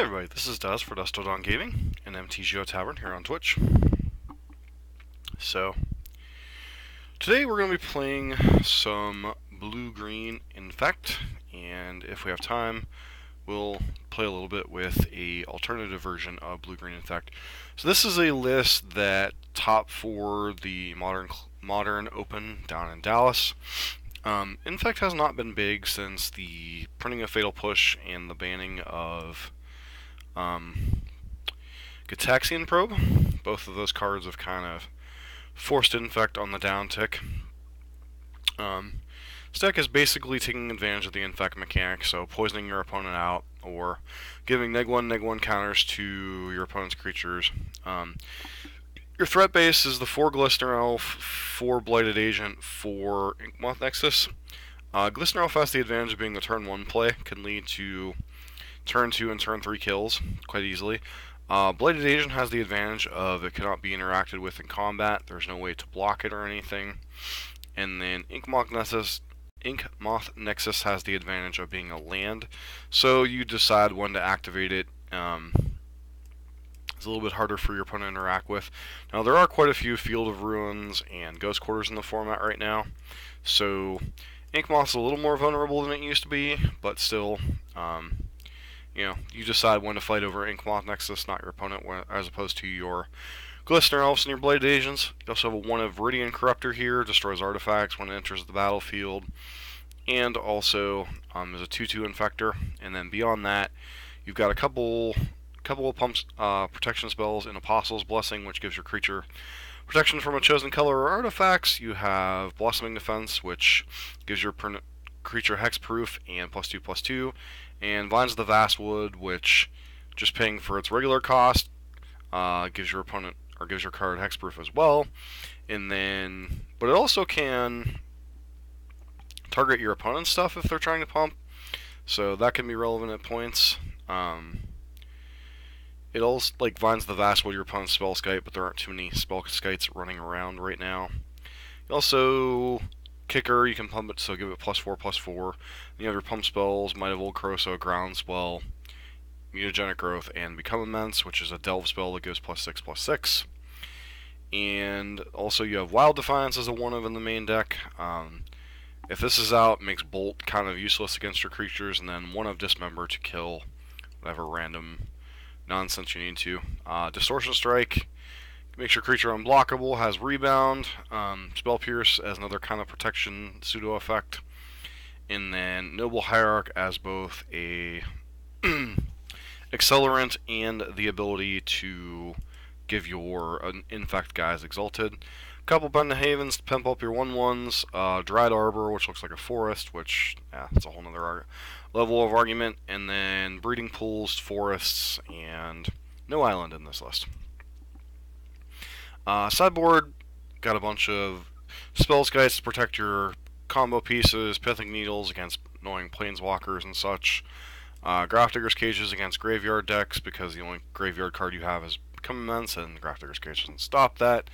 everybody, this is Daz for Dust Till Dawn Gaming and MTG Tavern here on Twitch. So, today we're going to be playing some Blue Green Infect, and if we have time, we'll play a little bit with a alternative version of Blue Green Infect. So this is a list that top for the Modern Open down in Dallas. Infect has not been big since the printing of Fatal Push and the banning of Gitaxian Probe. Both of those cards have kind of forced Infect on the downtick. This deck is basically taking advantage of the Infect mechanic, so poisoning your opponent out or giving neg1 counters to your opponent's creatures. Your threat base is the 4 Glistener Elf, 4 Blighted Agent, 4 Inkmoth Nexus. Glistener Elf has the advantage of being the turn 1 play, can lead to turn 2 and turn 3 kills quite easily. Blighted Agent has the advantage of it cannot be interacted with in combat, there's no way to block it or anything. And then Inkmoth Nexus has the advantage of being a land, so you decide when to activate it. It's a little bit harder for your opponent to interact with. Now, there are quite a few Field of Ruins and Ghost Quarters in the format right now, so Inkmoth's a little more vulnerable than it used to be, but still, you decide when to fight over Inkmoth Nexus, not your opponent, as opposed to your Glistener Elves and your Bladed Agents. You also have one of Viridian Corruptor here, destroys artifacts when it enters the battlefield, and also is a 2/2 Infector. And then beyond that, you've got a couple of protection spells in Apostle's Blessing, which gives your creature protection from a chosen color or artifacts. You have Blossoming Defense, which gives your creature hexproof and +2/+2, and Vines of the Vastwood, which just paying for its regular cost gives your opponent or gives your card hexproof as well. And then, but it also can target your opponent's stuff if they're trying to pump, so that can be relevant at points. It also, like, Vines of the Vastwood, your opponent's spell skite, but there aren't too many spell skites running around right now. Also, Kicker, you can pump it, so give it +4/+4. You have your pump spells, Might of Old Croso, Groundswell, Mutagenic Growth, and Become Immense, which is a Delve spell that gives +6/+6. And also you have Wild Defiance as a 1-of in the main deck. If this is out, it makes Bolt kind of useless against your creatures, and then 1-of Dismember to kill whatever random nonsense you need to. Distortion Strike makes your creature unblockable, has Rebound, Spell Pierce as another kind of protection pseudo effect, and then Noble Hierarch as both a accelerant and the ability to give your Infect guys Exalted. Couple Bend of Havens to pimp up your 1/1s, Dried Arbor, which looks like a forest, which, it's a whole nother level of argument, and then Breeding Pools, Forests, and no island in this list. Sideboard, got a bunch of Spells Guides to protect your combo pieces, Pithing Needles against annoying Planeswalkers and such, Grafdigger's Cages against graveyard decks, because the only graveyard card you have is Become Immense, and Grafdigger's Cage doesn't stop that.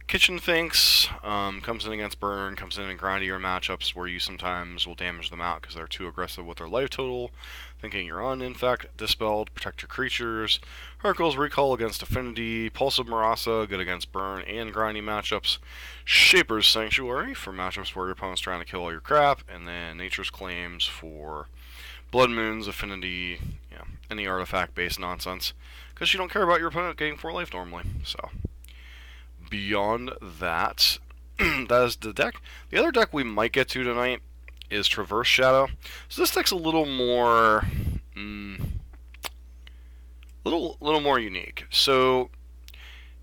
Kitchen Finks comes in against Burn, comes in grindier matchups where you sometimes will damage them out because they're too aggressive with their life total, thinking you're on Infect. Dispelled, protect your creatures. Hurkyl's Recall against Affinity. Pulse of Marasa, good against Burn and grindy matchups. Shaper's Sanctuary for matchups where your opponent's trying to kill all your crap, and then Nature's Claims for Blood Moons, Affinity, any artifact-based nonsense, because you don't care about your opponent getting 4 life normally, so. Beyond that, that is the deck. The other deck we might get to tonight is Traverse Shadow. So this deck's a little more, little more unique. So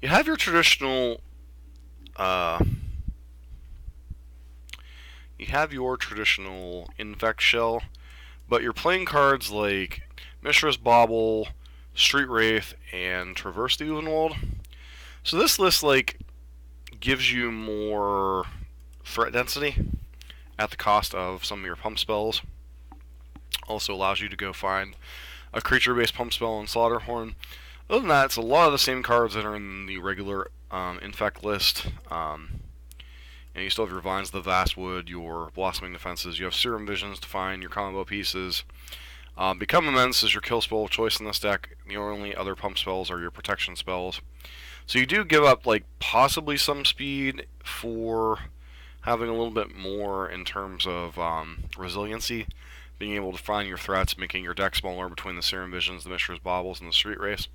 you have your traditional, Infect shell, but you're playing cards like Mishra's Bauble, Street Wraith, and Traverse the Uvenwald. So this list, gives you more threat density at the cost of some of your pump spells. Also allows you to go find a creature-based pump spell in Slaughterhorn. Other than that, it's a lot of the same cards that are in the regular Infect list. And you still have your Vines of the Vastwood, your Blossoming Defenses. You have Serum Visions to find your combo pieces. Become Immense is your kill spell of choice in this deck. The only other pump spells are your protection spells. So you do give up, like, possibly some speed for having a little bit more in terms of resiliency, being able to find your threats, making your deck smaller between the Serum Visions, the Mishra's Baubles, and the Street Race.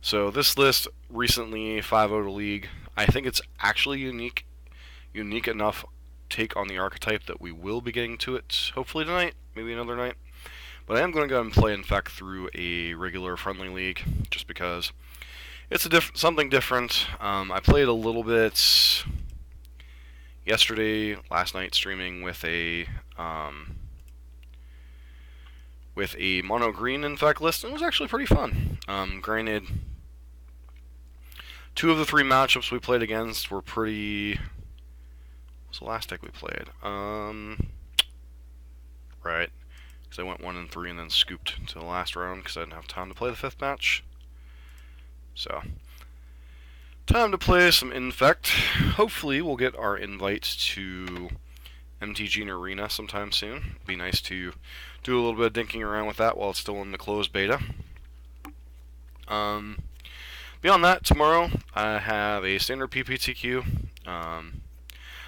So this list recently 5-0 to League. I think it's actually unique enough take on the archetype that we will be getting to it hopefully tonight, maybe another night. But I am going to go and play Infect through a regular friendly league, just because it's something different. I played a little bit yesterday, last night, streaming with a Mono Green Infect list, and it was actually pretty fun. Granted, 2 of the 3 matchups we played against were pretty... What was the last deck we played? Right. Because I went 1-3 and then scooped to the last round because I didn't have time to play the 5th match. So, time to play some Infect. Hopefully we'll get our invite to MTG Arena sometime soon. Be nice to do a little bit of dinking around with that while it's still in the closed beta. Beyond that, tomorrow I have a standard PPTQ.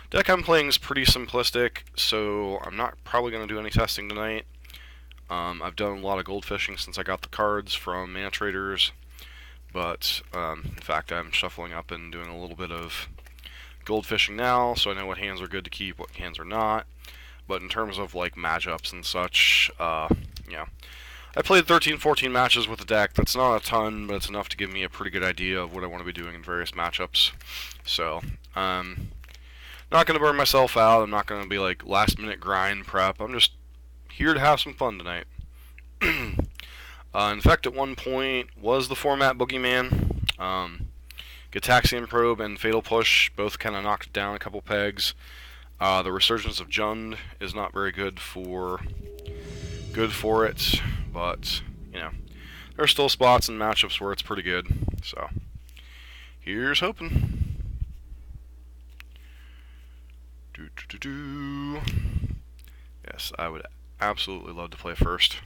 Deck I'm playing is pretty simplistic, so I'm not probably going to do any testing tonight. I've done a lot of gold fishing since I got the cards from Mana Traders, but in fact I'm shuffling up and doing a little bit of gold fishing now, so I know what hands are good to keep, what hands are not. But in terms of like matchups and such, yeah, I played 13-14 matches with the deck. That's not a ton, but it's enough to give me a pretty good idea of what I want to be doing in various matchups. So, not going to burn myself out. I'm not going to be like last minute grind prep. I'm just here to have some fun tonight. Infect at one point was the format Boogeyman. Gitaxian Probe and Fatal Push both kind of knocked down a couple pegs. The Resurgence of Jund is not very good for it, but you know, there's still spots and matchups where it's pretty good. So here's hoping. Yes, I would absolutely love to play first.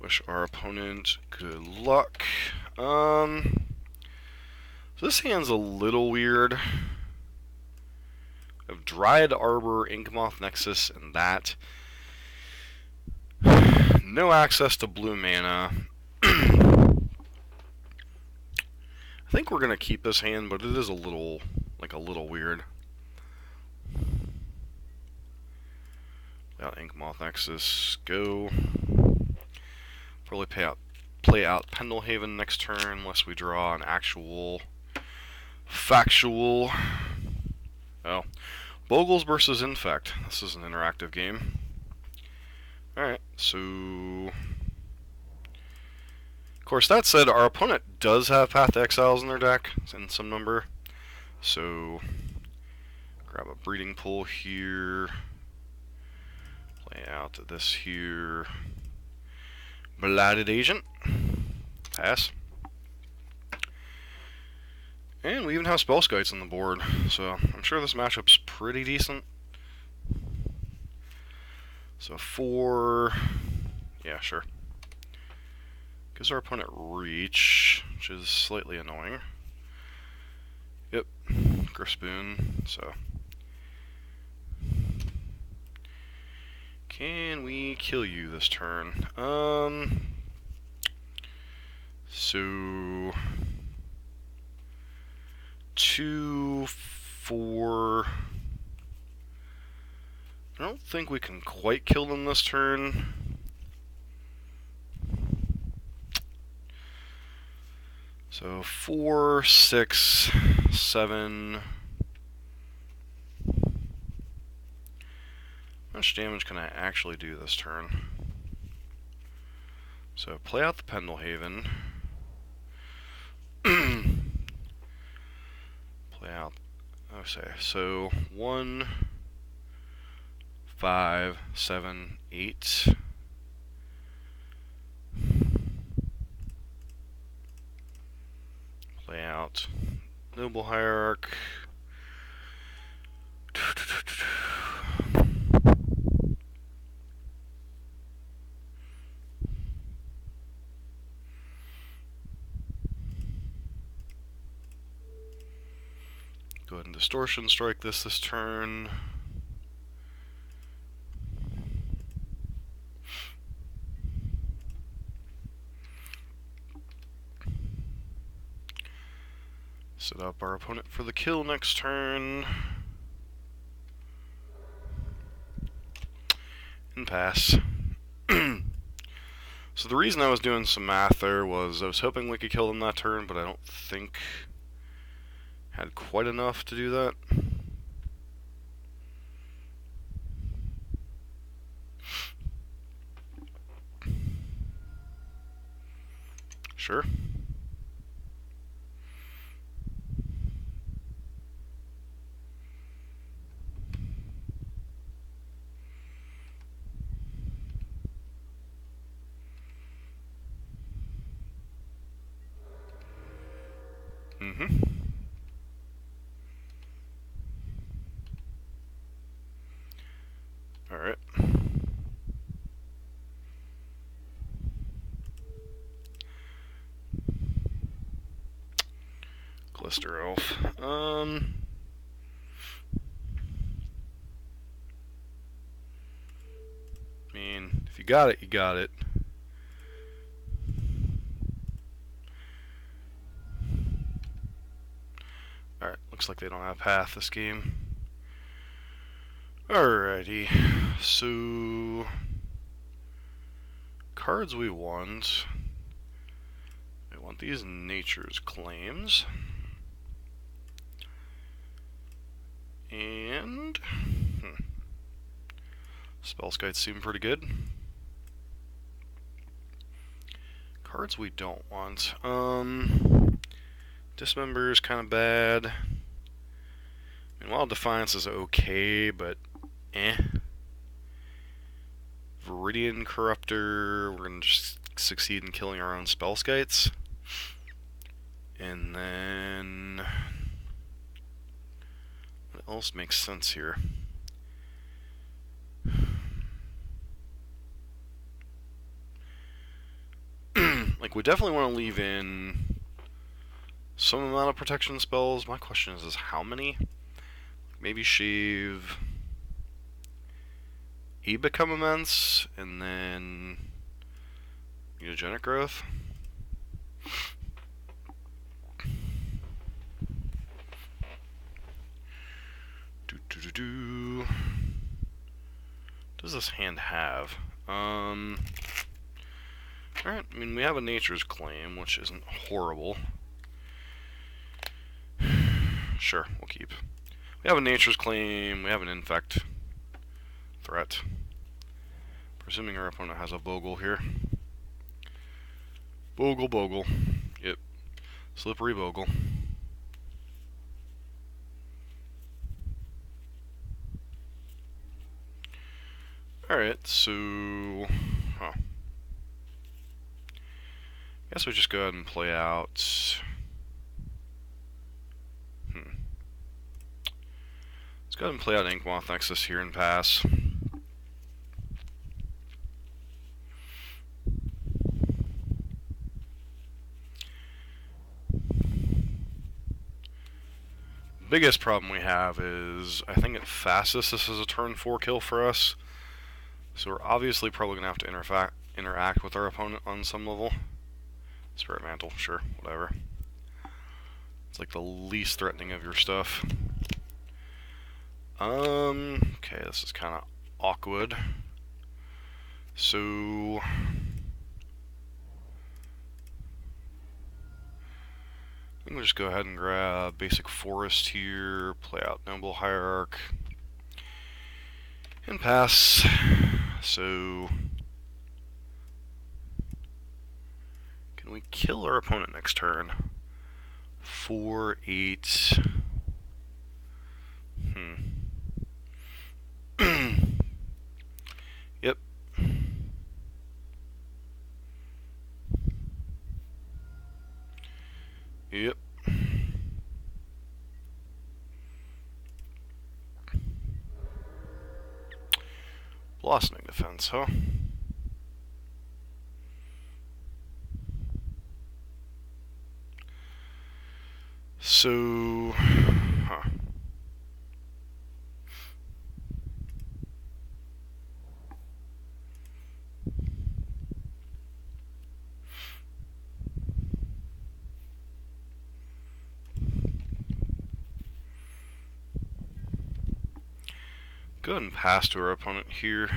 Wish our opponent good luck. So this hand's a little weird. I have Dryad Arbor, Inkmoth Nexus, and that. No access to blue mana. I think we're gonna keep this hand, but it is a little weird. Without Inkmoth Nexus, go. Probably play out Pendelhaven next turn, unless we draw an actual factual. Oh, Bogles versus Infect. This is an interactive game. Alright, so... Of course, that said, our opponent does have Path to Exiles in their deck, in some number. So, grab a Breeding Pool here. Play out this here. Blighted Agent. Pass. And we even have Spellskites on the board, so I'm sure this matchup's pretty decent. So 4... Yeah, sure. Gives our opponent reach, which is slightly annoying. Yep, Griffspoon, so... Can we kill you this turn? So... 2, 4... I don't think we can quite kill them this turn. So 4, 6, 7... How much damage can I actually do this turn? So play out the Pendelhaven. Play out... Okay, so 1... 5, 7, 8. Play out Noble Hierarch. ahead and Distortion Strike this turn. Set up our opponent for the kill next turn. And pass. So the reason I was doing some math there was I was hoping we could kill them that turn, but I don't think had quite enough to do that. Sure. Alright. Glister Elf. I mean, if you got it, you got it. Alright, looks like they don't have path this game. Alrighty, so cards we want these Nature's Claims, and Spellskites seem pretty good. Cards we don't want, Dismember is kind of bad. I mean, Wild Defiance is okay, but Viridian Corruptor, we're gonna just succeed in killing our own Spellskites. And then what else makes sense here? Like, we definitely want to leave in some amount of protection spells. My question is how many? Maybe shave Become Immense, and then Mutagenic Growth. Does this hand have? Alright, I mean, we have a Nature's Claim, which isn't horrible. Sure, we'll keep. We have a Nature's Claim, we have an Infect threat. Presuming our opponent has a Bogle here. Bogle. Yep. Slippery Bogle. Alright, so... guess we just go ahead and play out... Let's go ahead and play out Inkmoth Nexus here and pass. Biggest problem we have is, I think at fastest this is a turn 4 kill for us. So we're obviously probably going to have to interact with our opponent on some level. Spirit Mantle, sure, whatever. It's like the least threatening of your stuff. Okay, this is kind of awkward. So... I think we'll just go ahead and grab Basic Forest here, play out Noble Hierarch, and pass. So... can we kill our opponent next turn? 4, 8... Yep. Yep. Blossoming Defense, huh? So... go ahead and pass to our opponent here.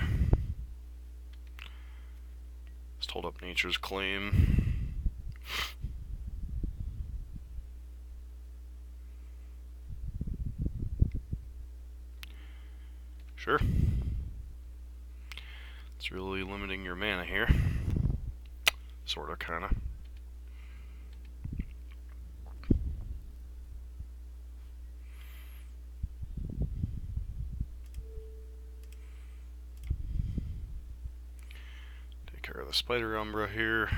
Let's hold up Nature's Claim. Sure. It's really limiting your mana here. Sorta, kinda. Take care of the Spider Umbra here.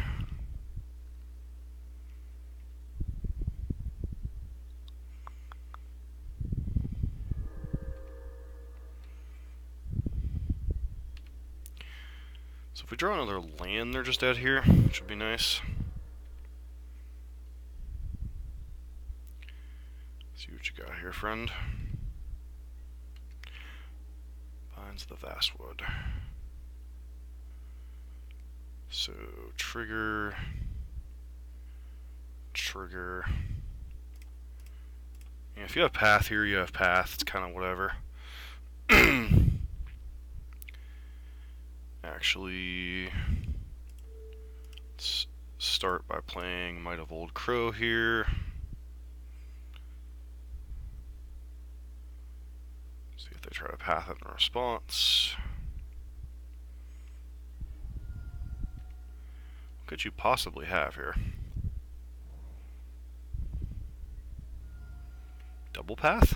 So if we draw another land, they're just dead here, which would be nice. See what you got here, friend. Binds the Vastwood. So trigger. And if you have path here, you have path. It's kind of whatever. Actually, let's start by playing Might of Old Crow here. See if they try to path it in response. What could you possibly have here? Double path?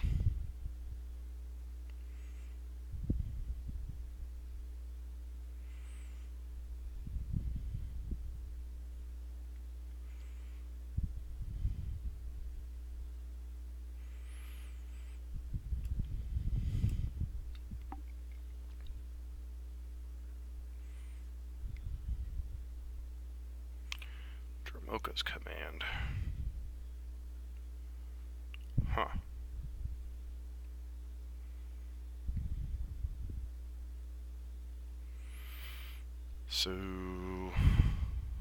Dramoka's Command. Huh. So,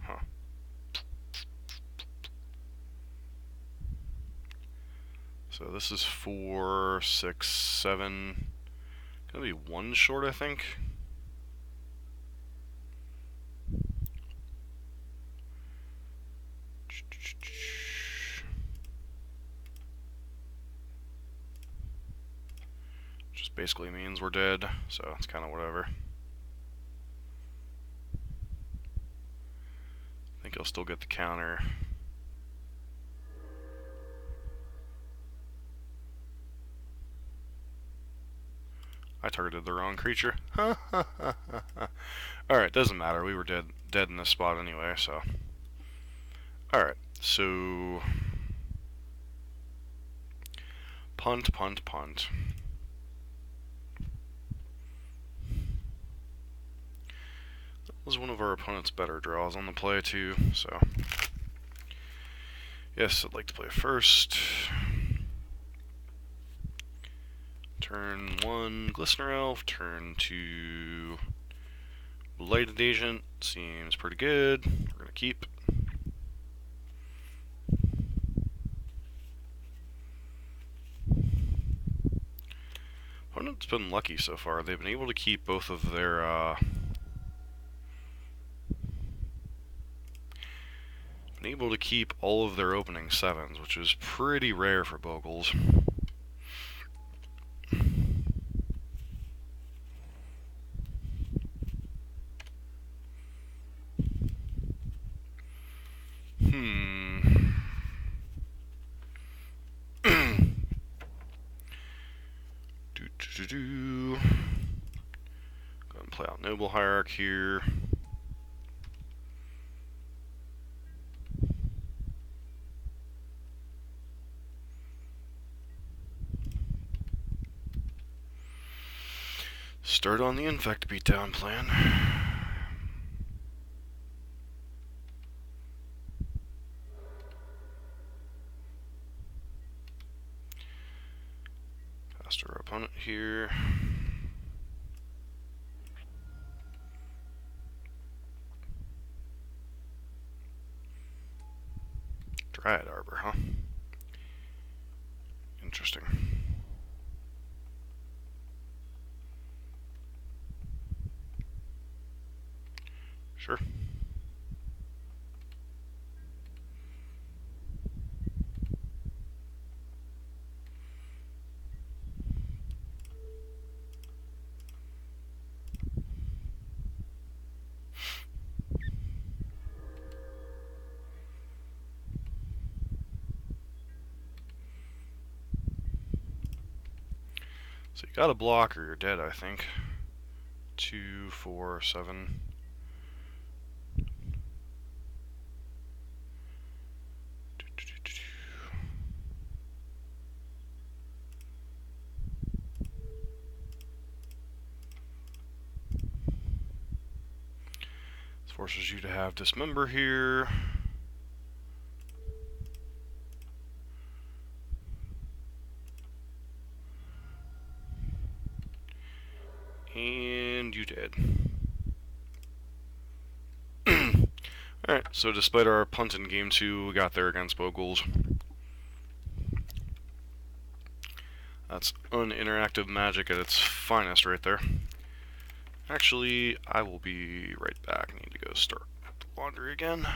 huh. So this is 4, 6, 7. Gonna be 1 short, I think. Just basically means we're dead, so it's kind of whatever. I think he'll still get the counter. I targeted the wrong creature. Alright, doesn't matter. We were dead in this spot anyway, so. Alright, so punt. That was one of our opponent's better draws on the play too, so. Yes, I'd like to play first. Turn 1, Glistener Elf. Turn 2, Blighted Agent. Seems pretty good. We're gonna keep. Opponent's been lucky so far. They've been able to keep both of their been able to keep all of their opening 7s, which is pretty rare for Bogles. Go ahead and play out Noble Hierarch here. Start on the Infect beatdown plan. Past our opponent here. Dryad Arbor, huh? Interesting. Sure. So you got a block or you're dead, I think. 2, 4, 7. This forces you to have Dismember here. And you did. Alright, so despite our punt in game 2, we got there against Boggles. That's uninteractive Magic at its finest right there. Actually, I will be right back. I need to go start the laundry again.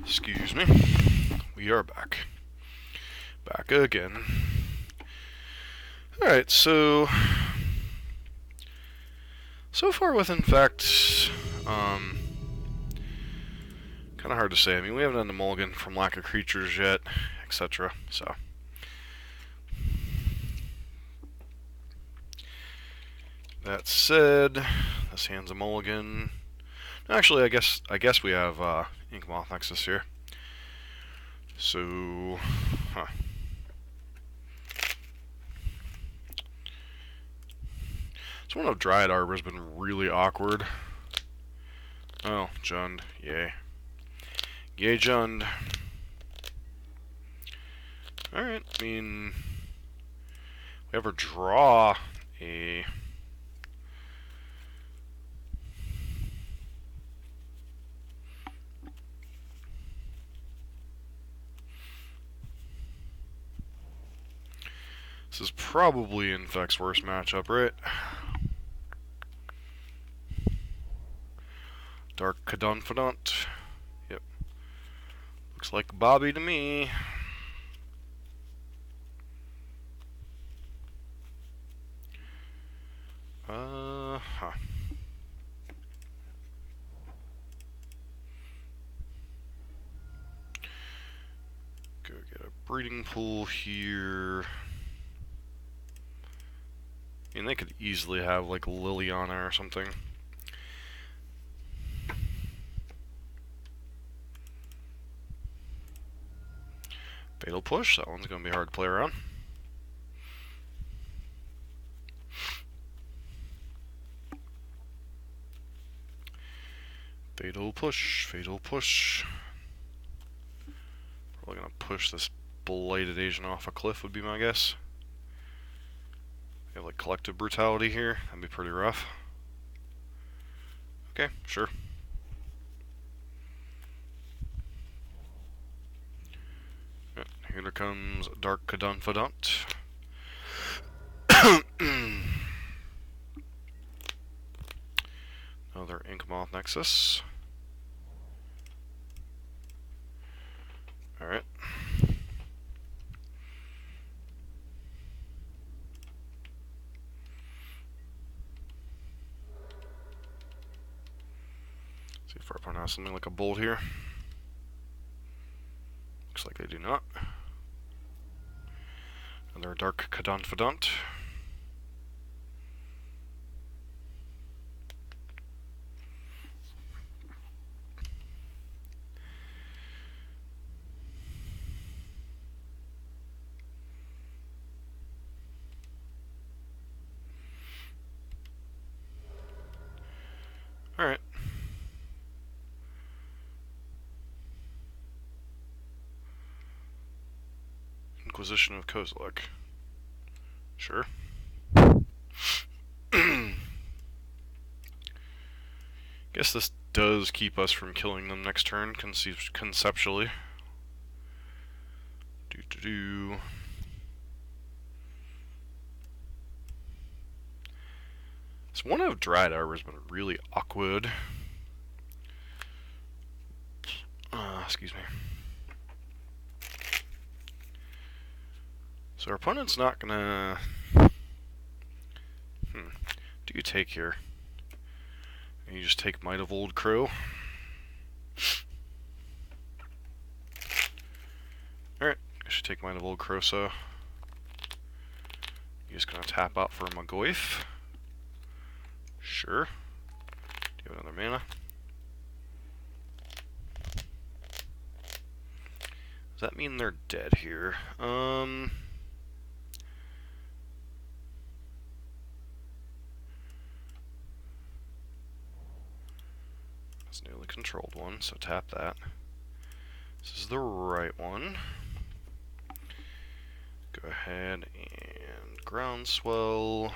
Excuse me. We are back. Back again. Alright, so far with Infect, kind of hard to say. I mean, we haven't done the mulligan from lack of creatures yet, etc. So that said, this hand's a mulligan. Actually, I guess we have Inkmoth Nexus here. So, This one of Dryad Arbor has been really awkward. Oh, Jund. Yay. Yay, Jund. Alright, I mean, we ever draw a... This is probably Infect's worst matchup, right? Dark Confidant. Yep. Looks like Bobby to me. Go get a breeding pool here. I mean, they could easily have like Liliana or something. Fatal Push, that one's going to be hard to play around. Fatal push, fatal push. Probably gonna push this Blighted Agent off a cliff would be my guess. We have like collective brutality here, that'd be pretty rough. Okay, sure. Here comes Dark Confidant. Another Inkmoth Nexus. Alright. See if our opponent has something like a bolt here. Looks like they do not. Another Dark Confidant. Alright. Inquisition of Kozilek. Sure. Guess this does keep us from killing them next turn, conceptually. This one of Dried Arbor has been really awkward. Excuse me. So our opponent's not gonna... Do you take here? And you just take Might of Old Crow. Alright, I should take Might of Old Crow, so... You're just gonna tap out for Magoyf. Sure. Do you have another mana? Does that mean they're dead here? It's a newly controlled one, so tap that. This is the right one. Go ahead and Groundswell.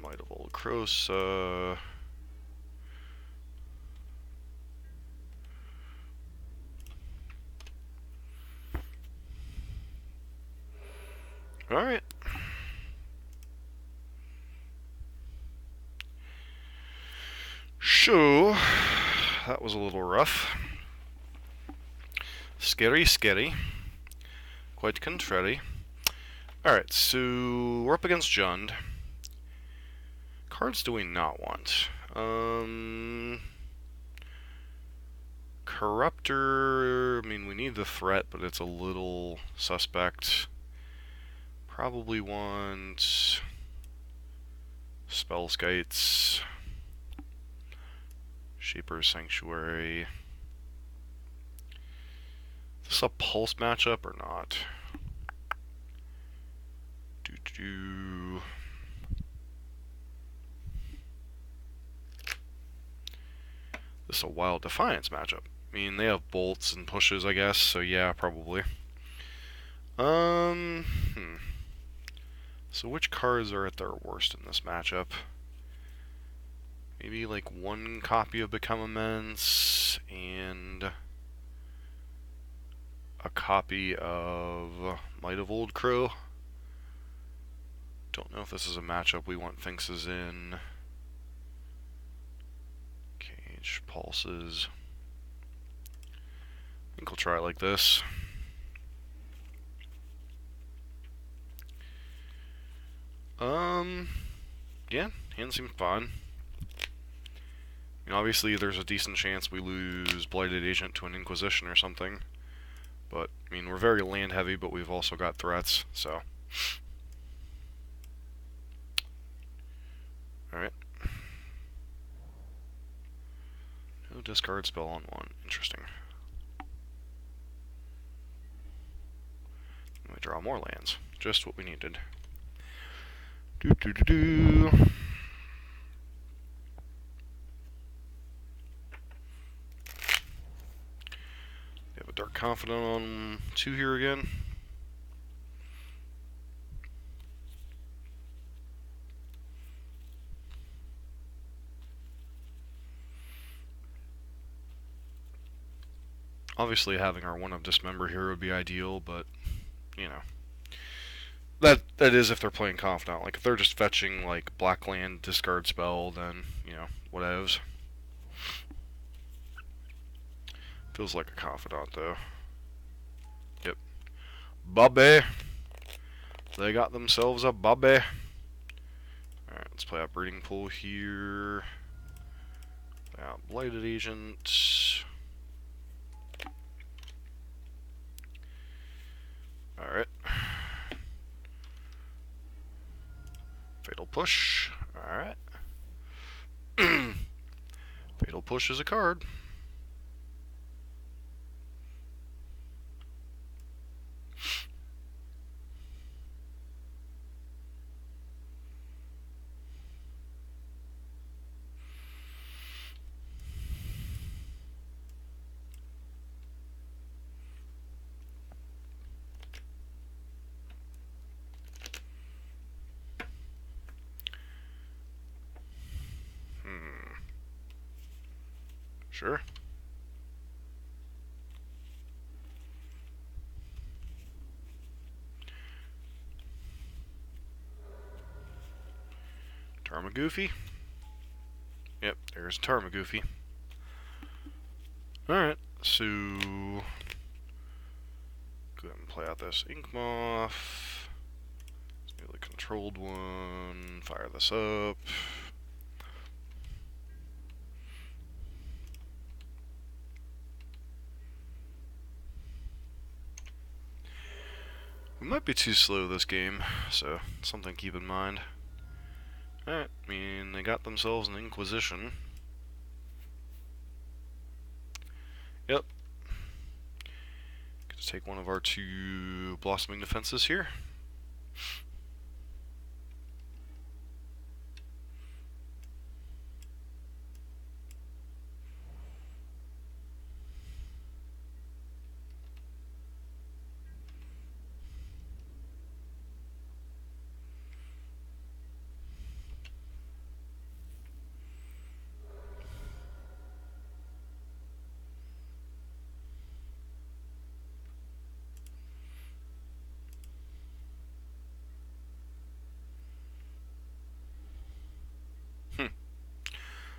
Might of Old Krosa. Alright. So, that was a little rough. Scary, scary. Quite contrary. Alright, so we're up against Jund. Cards do we not want? Corruptor, I mean, we need the threat, but it's a little suspect. Probably want Spell Skites, Shaper's Sanctuary. Is this a Pulse matchup or not? This is a Wild Defiance matchup. I mean, they have bolts and pushes, I guess, so yeah, probably. So which cards are at their worst in this matchup? Maybe like one copy of Become Immense and a copy of Might of Old Crow. Don't know if this is a matchup we want Finxes in. Cage, Pulses. I think we'll try it like this. Yeah, hand seems fine. I mean, obviously there's a decent chance we lose Blighted Agent to an Inquisition or something. But, I mean, we're very land heavy, but we've also got threats, so. Alright. No discard spell on one. Interesting. We draw more lands. Just what we needed. confident on 2 here again. Obviously, having our 1 of Dismember here would be ideal, but, you know. That is if they're playing Confidant. Like, if they're just fetching, like, black land, discard spell, then, you know, whatevs. Feels like a Confidant, though. Yep. Bubby! They got themselves a bubby. Alright, let's play out Breeding Pool here. Play out Blighted Agent. Alright. Fatal Push. Alright. Fatal Push is a card. Sure. Tarmogoofy. Yep, there's Tarmogoofy. Alright, so go ahead and play out this Ink Moth. Let's do the controlled one. Fire this up. We might be too slow this game, so something to keep in mind. Alright, I mean, they got themselves an Inquisition. Yep. Gonna take one of our 2 Blossoming Defenses here.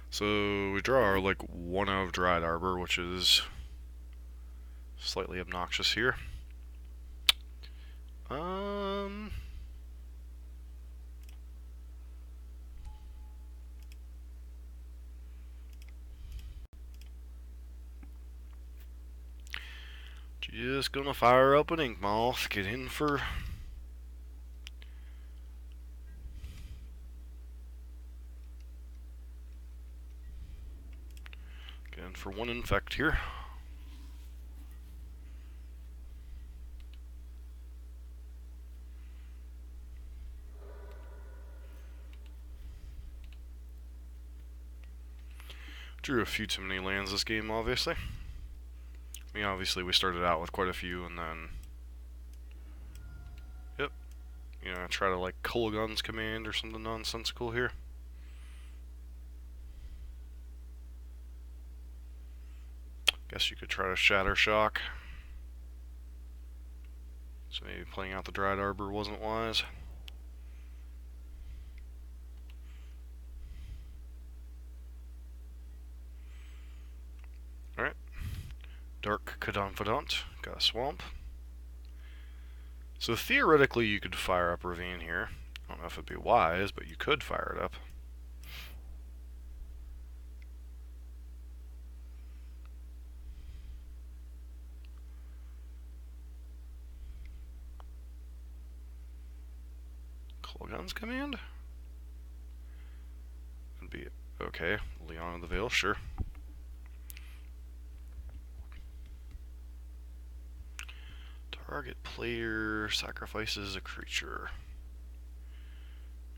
So we draw our, like, 1 of Dried Arbor, which is slightly obnoxious here. Just gonna fire up an Ink Moth, get in for... Get in for 1 Infect here. Drew a few too many lands this game, obviously. I mean, obviously we started out with quite a few, and then... Yep. You know, try to, like, Kullagun's Command or something nonsensical here. Guess you could try to Shatter Shock. So maybe playing out the Dried Arbor wasn't wise. Alright. Dark Confidant. Got a Swamp. So theoretically you could fire up Ravine here. I don't know if it'd be wise, but you could fire it up. Kullagun's Command? Would be okay. Leon of the Veil, sure. Target player sacrifices a creature.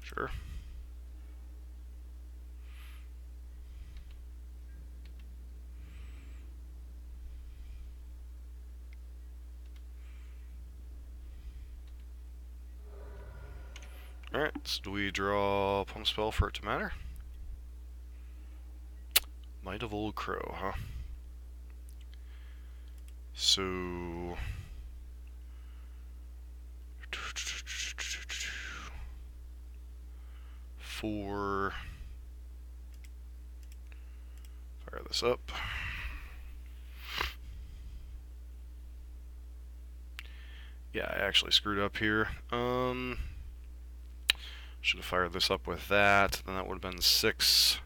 Sure. Alright, so do we draw a pump spell for it to matter? Might of Old Crow, huh? So... Fire this up. Yeah, I actually screwed up here. Should have fired this up with that. Then that would have been 6,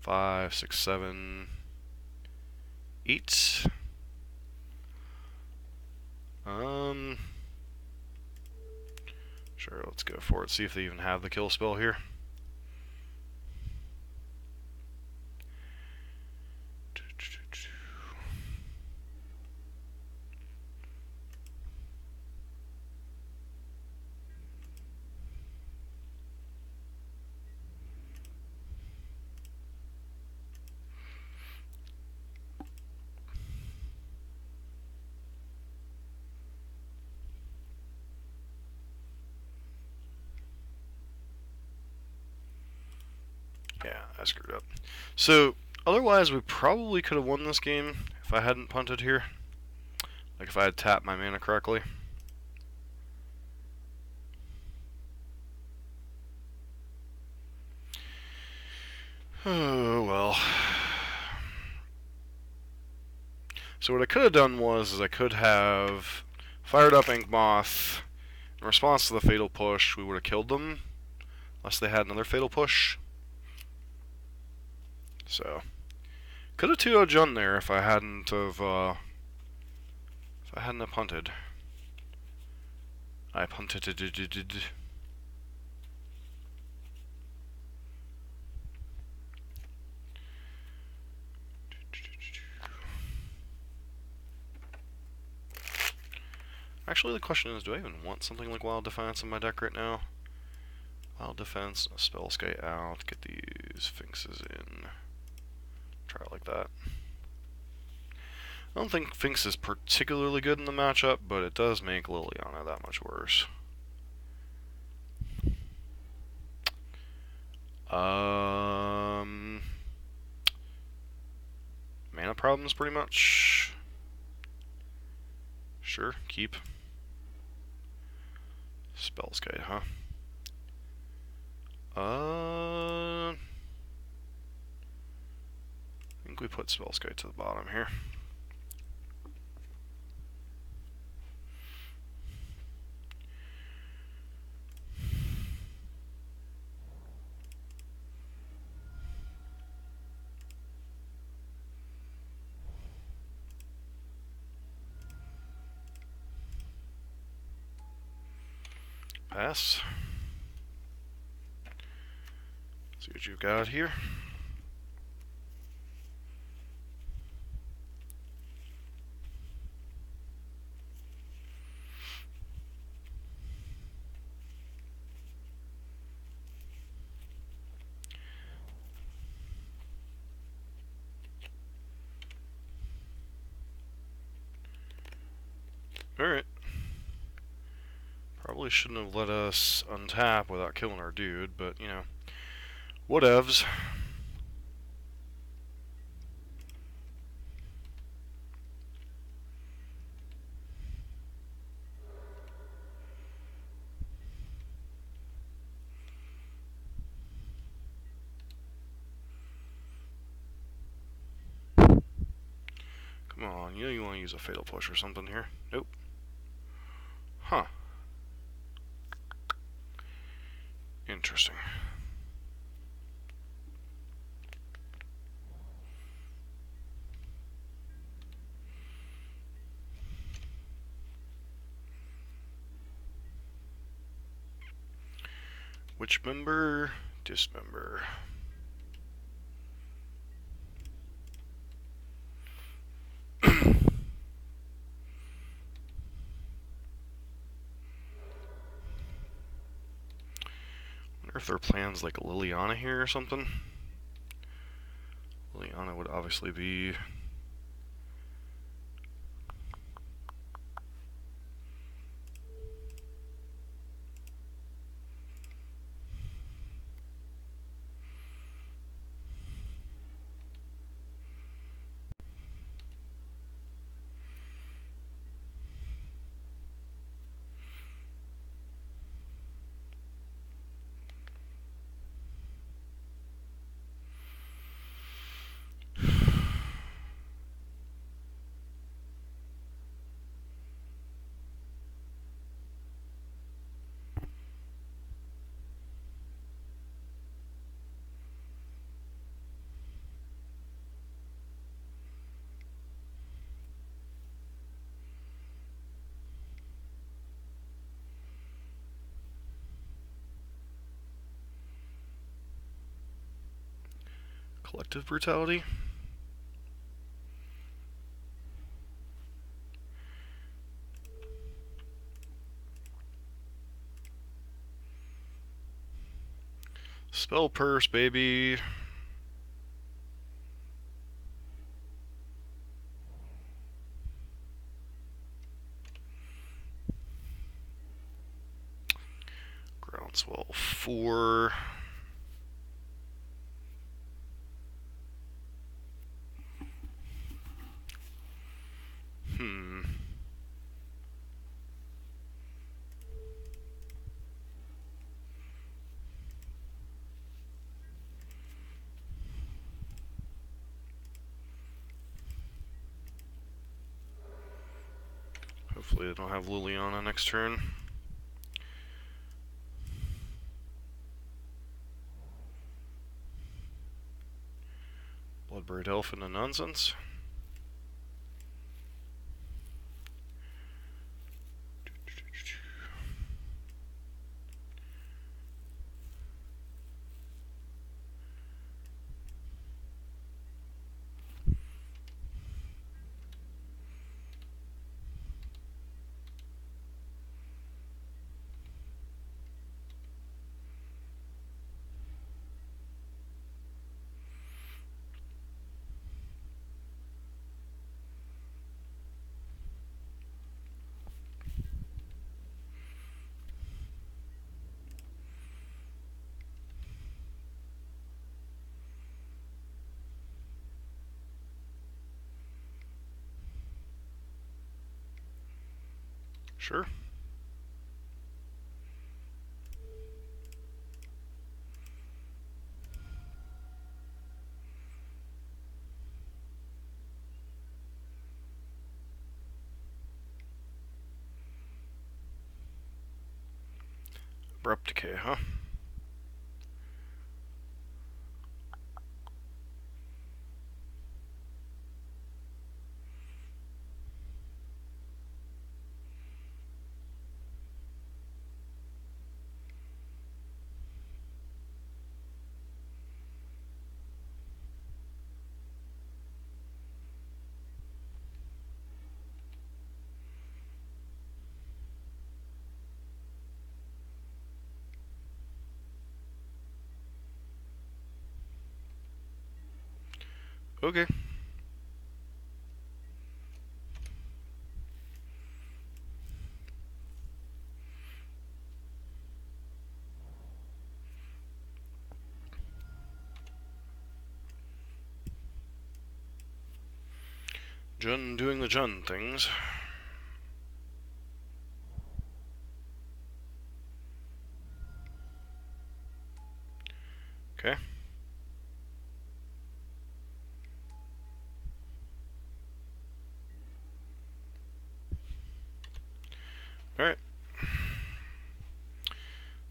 5, 6, 7, 8. Sure, let's go for it. See if they even have the kill spell here. Yeah, I screwed up. So, otherwise we probably could have won this game if I hadn't punted here. Like if I had tapped my mana correctly. Oh, well. So what I could have done was I could have fired up Ink Moth. In response to the Fatal Push, we would have killed them. Unless they had another Fatal Push. So, could have 2-0'd Jun there if I hadn't have punted. I punted. Actually, the question is, do I even want something like Wild Defense in my deck right now? Wild Defense, a Spell Skate out, get these Sphinxes in. Try it like that. I don't think Sphinx is particularly good in the matchup, but it does make Liliana that much worse. Mana problems, pretty much. Sure, keep. Spellskite, huh? I think we put Spellskite to the bottom here. Pass. See what you've got here. Alright. Probably shouldn't have let us untap without killing our dude, but, you know, whatevs. Come on, you know you want to use a Fatal Push or something here. Nope. Huh. Interesting. Which member? Dismember. Wonder if there are plans like Liliana here or something. Liliana would obviously be Collective Brutality. Spell Purse, baby. Groundswell 4. Hopefully they don't have Liliana next turn. Bloodbraid Elf into nonsense. Sure. Abrupt Decay, huh? Okay. Jun doing the Jun things. Okay. Alright.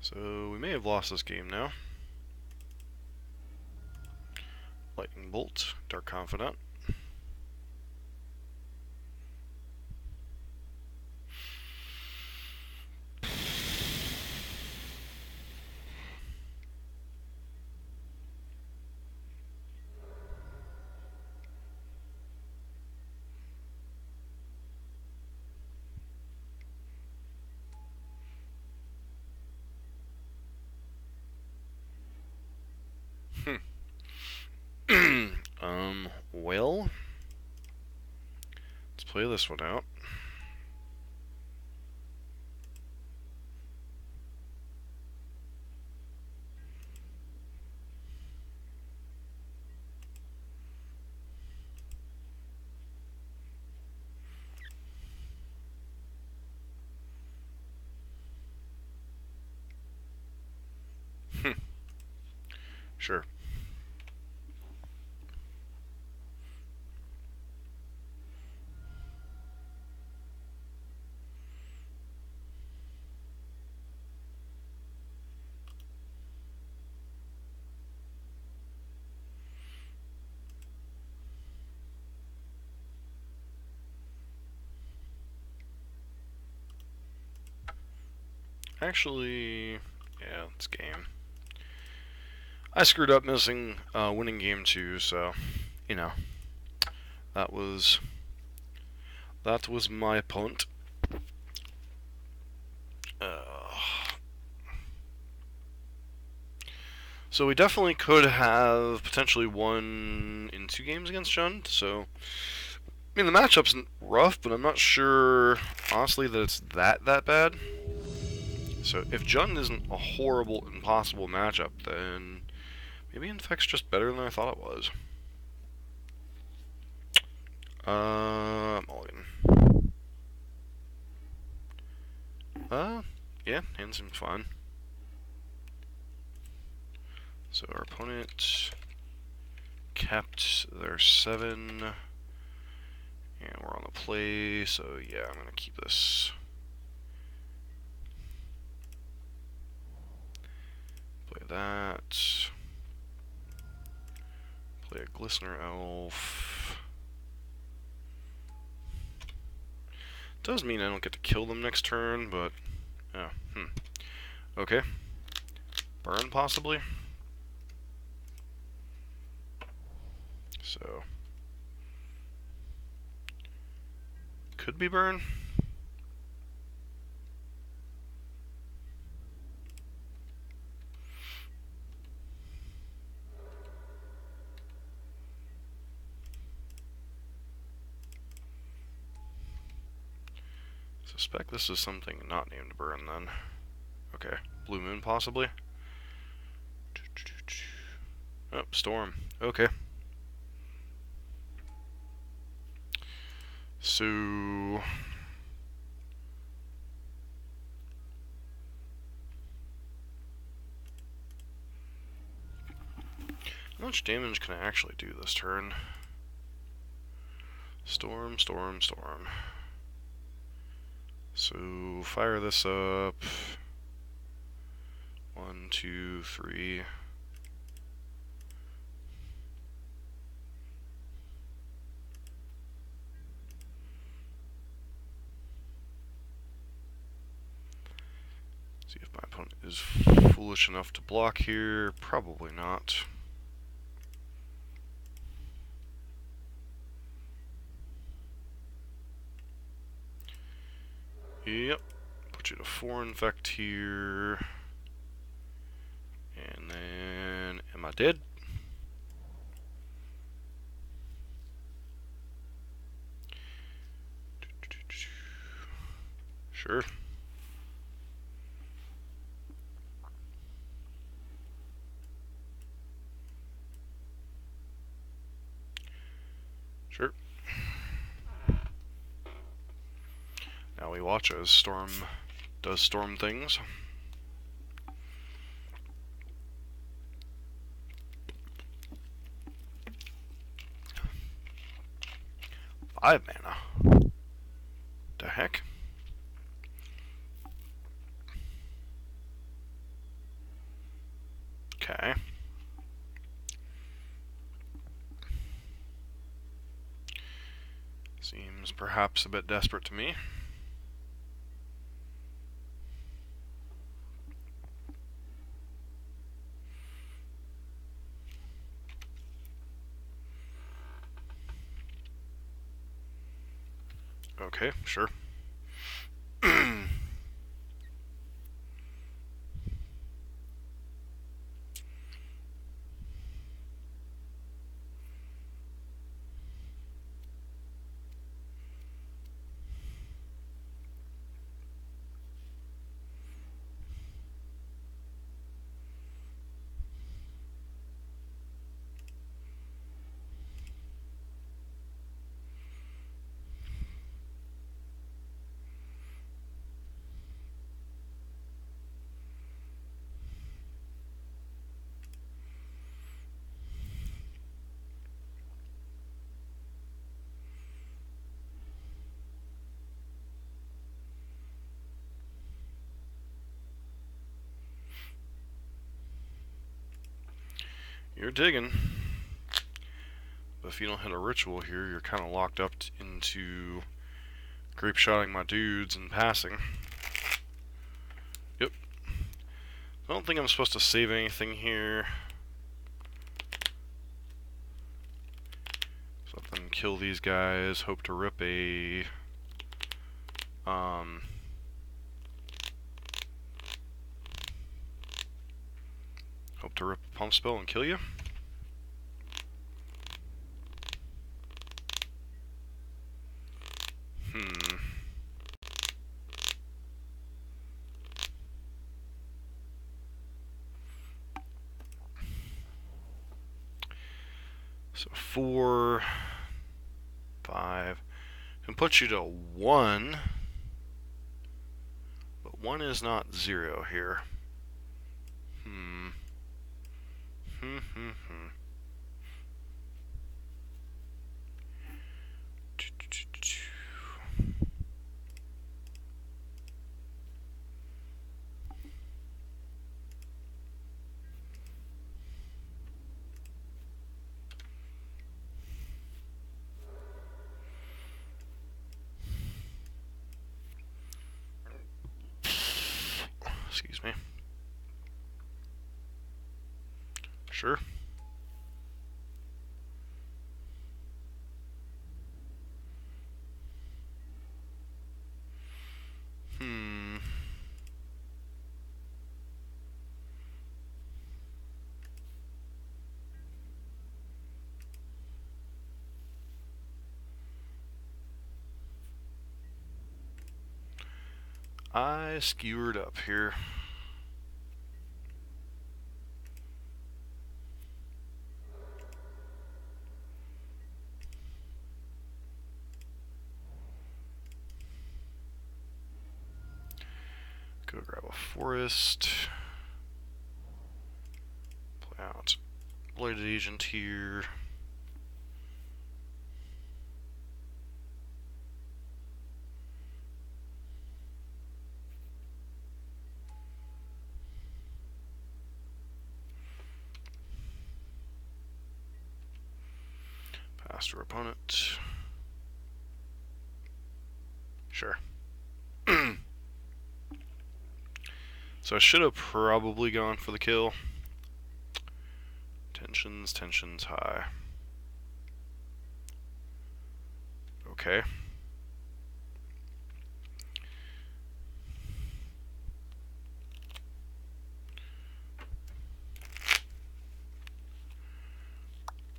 So we may have lost this game now. Lightning Bolt, Dark Confidant. Well, let's play this one out. Sure. Actually, yeah, it's game. I screwed up missing winning game 2, so, you know, that was my punt. So we definitely could have potentially won in 2 games against Jund, so I mean the matchup's rough, but I'm not sure honestly that it's that bad. So if Jund isn't a horrible, impossible matchup, then maybe Infect's just better than I thought it was. Mulligan. Yeah, hand seems fine. So our opponent kept their 7, and we're on the play, so yeah, I'm gonna keep this. Play that. Play a Glistener Elf. Does mean I don't get to kill them next turn, but yeah, okay. Burn possibly. So could be burn. Suspect this is something not named burn then. Okay, Blue Moon possibly. Oh, Storm. Okay. So how much damage can I actually do this turn? Storm, storm, storm. So fire this up. 1, 2, 3. See if my opponent is foolish enough to block here. Probably not. Yep. Put you to 4 Infect here. And then, am I dead? Sure. Sure. Now we watch as Storm does Storm things. Five mana. The heck? Okay. Seems perhaps a bit desperate to me. Okay, sure. You're digging. But if you don't hit a ritual here, you're kind of locked up into grape shotting my dudes and passing. Yep. I don't think I'm supposed to save anything here. kill these guys. Hope to rip a pump spell and kill you. So 4, 5, can put you to 1, but 1 is not 0 here. Excuse me. Sure. I skewered up here. Go grab a forest. Play out Bladed Agent here. Pass to our opponent. Sure. So I should have probably gone for the kill. Tensions high. Okay.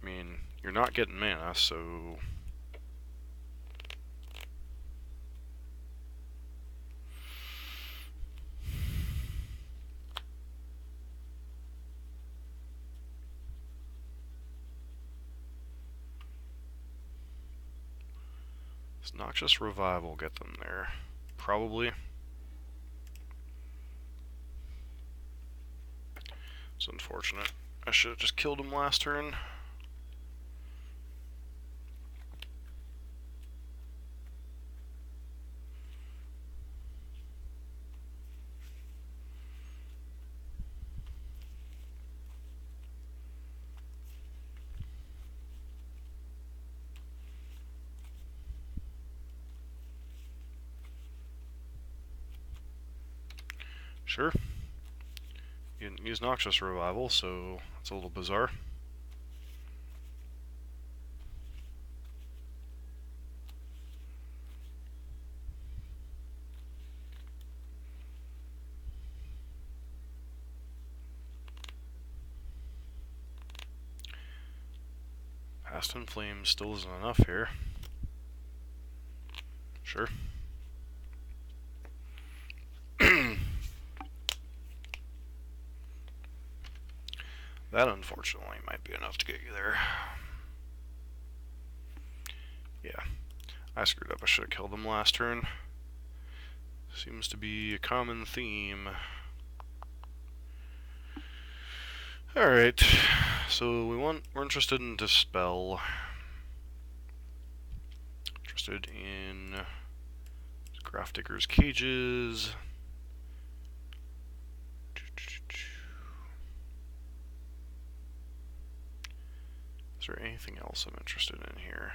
I mean, you're not getting mana, so... Does Noxious Revival get them there? Probably. It's unfortunate. I should have just killed him last turn. Sure. You didn't use Noxious Revival, so it's a little bizarre. Past in Flames still isn't enough here. Sure. That unfortunately might be enough to get you there. Yeah, I screwed up. I should have killed him last turn. Seems to be a common theme. Alright, so we're interested in Dispel. Interested in Grafdigger's Cages. Is there anything else I'm interested in here?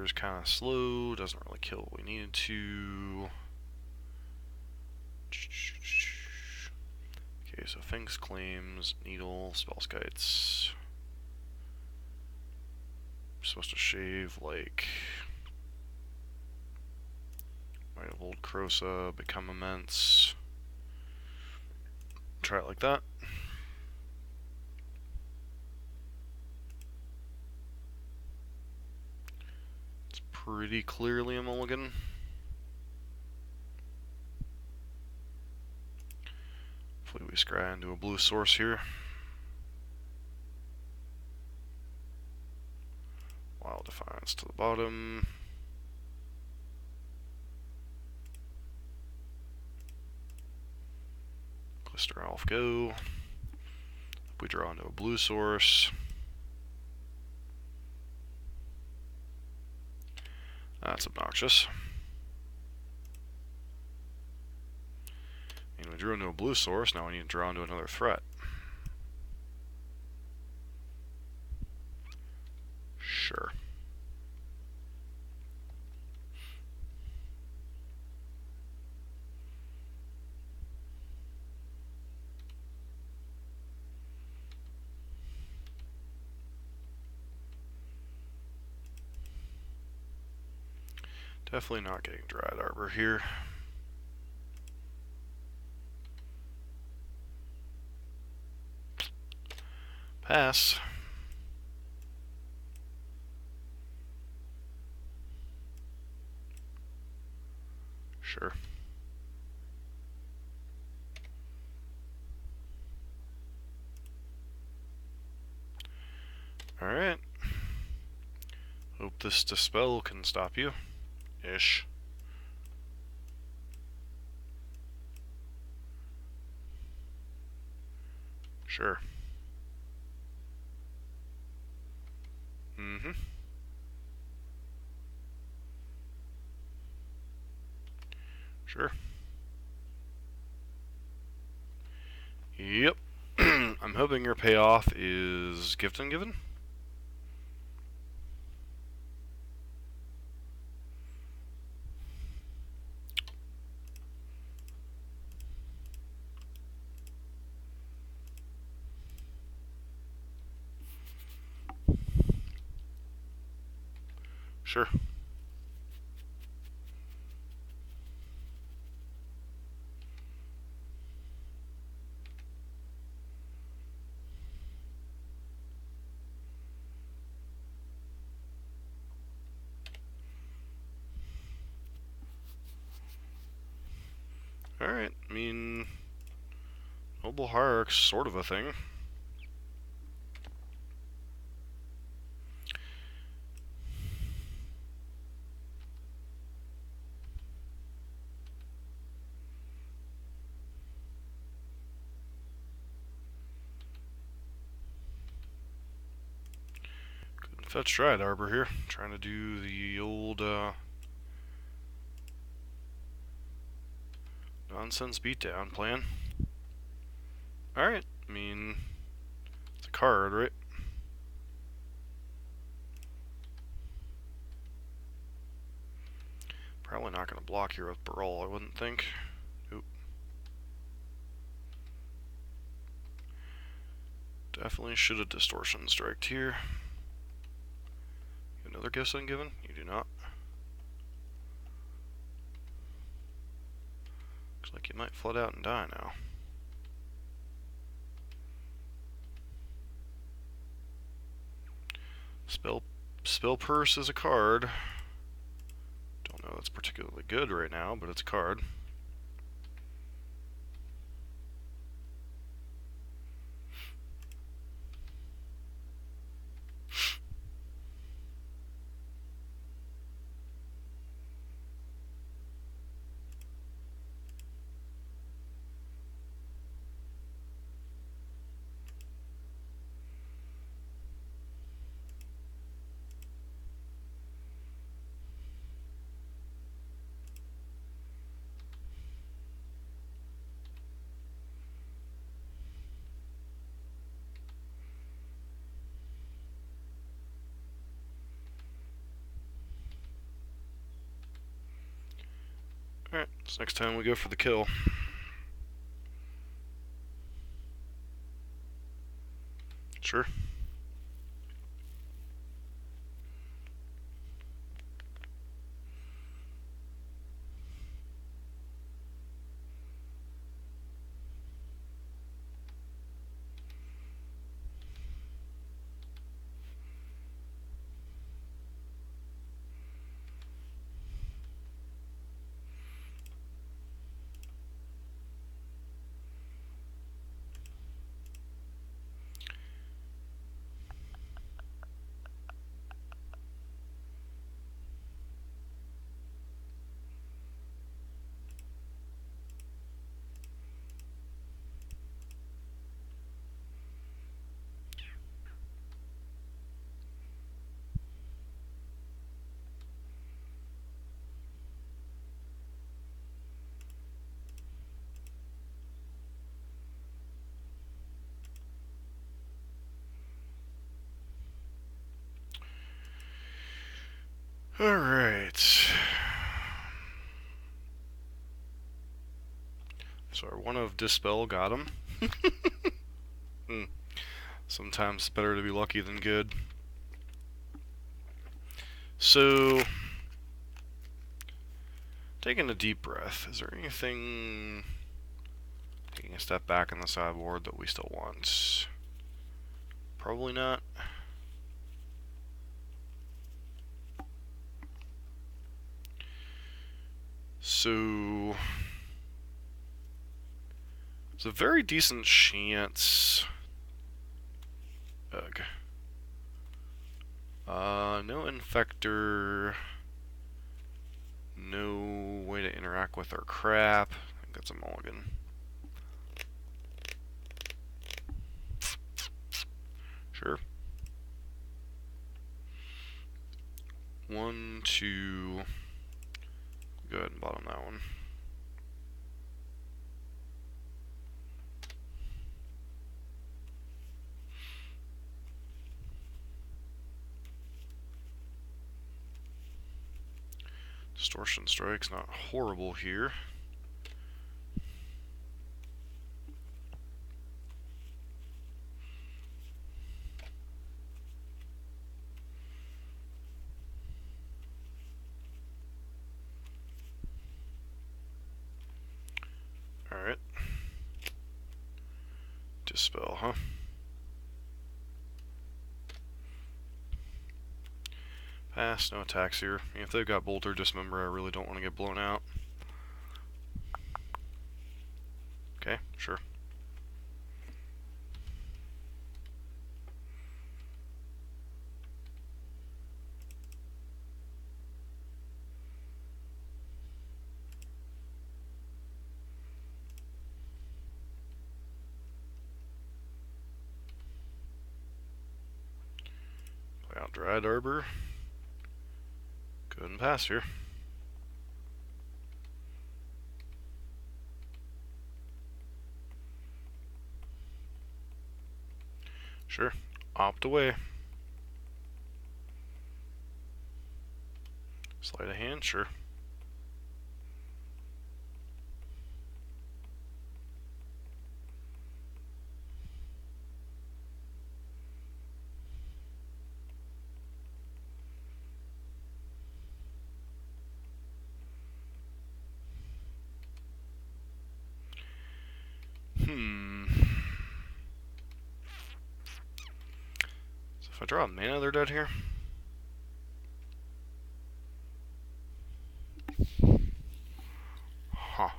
is kind of slow, doesn't really kill what we needed to. Okay, so Finks claims, Needle, Spellskites. I'm supposed to shave like Might of Old Krosa, Become Immense. Try it like that. It's pretty clearly a mulligan. Hopefully we scry into a blue source here. Wild Defiance to the bottom. Glister Elf go. If we draw into a blue source. That's obnoxious. And we drew into a blue source, now we need to draw into another threat. Sure. Definitely not getting Dryad Arbor here. Pass. Sure. Alright. Hope this Dispel can stop you. Ish. Sure. Mm-hmm. Sure. Yep. I'm hoping your payoff is Gift and Given. Sure. Alright, I mean, Noble Hierarch's sort of a thing. Couldn't fetch Dryad Arbor here. Trying to do the old nonsense beatdown plan. Alright, I mean, it's a card, right? Probably not going to block here with Brawl, I wouldn't think. Oop. Definitely should have Distortion striked here. Another Gift Ungiven? You do not. Looks like you might flood out and die now. Spell Purse is a card. Don't know that's particularly good right now, but it's a card. Alright, so next time we go for the kill. Sure. Alright. So our one of Dispel got him. Sometimes it's better to be lucky than good. So, taking a deep breath, is there anything taking a step back on the sideboard that we still want? Probably not. So, it's a very decent chance. Ugh. No infector. No way to interact with our crap. I think that's a mulligan. Sure. 1, 2. Go ahead and bottom that one. Distortion Strike's not horrible here. Alright. Dispel, huh? Pass, no attacks here. If they've got Bolt or Dismember, I really don't want to get blown out. Okay, sure. Play out Dried Arbor. Go ahead and pass here. Sure. Opt away. Sleight of hand, sure. So if I draw a mana, they're dead here. Huh.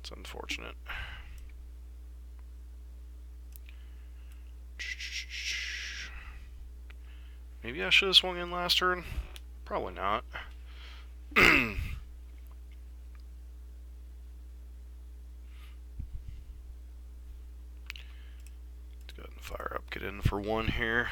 It's unfortunate. Maybe I should have swung in last turn. Probably not. Let's go ahead and fire up. Get in for one here.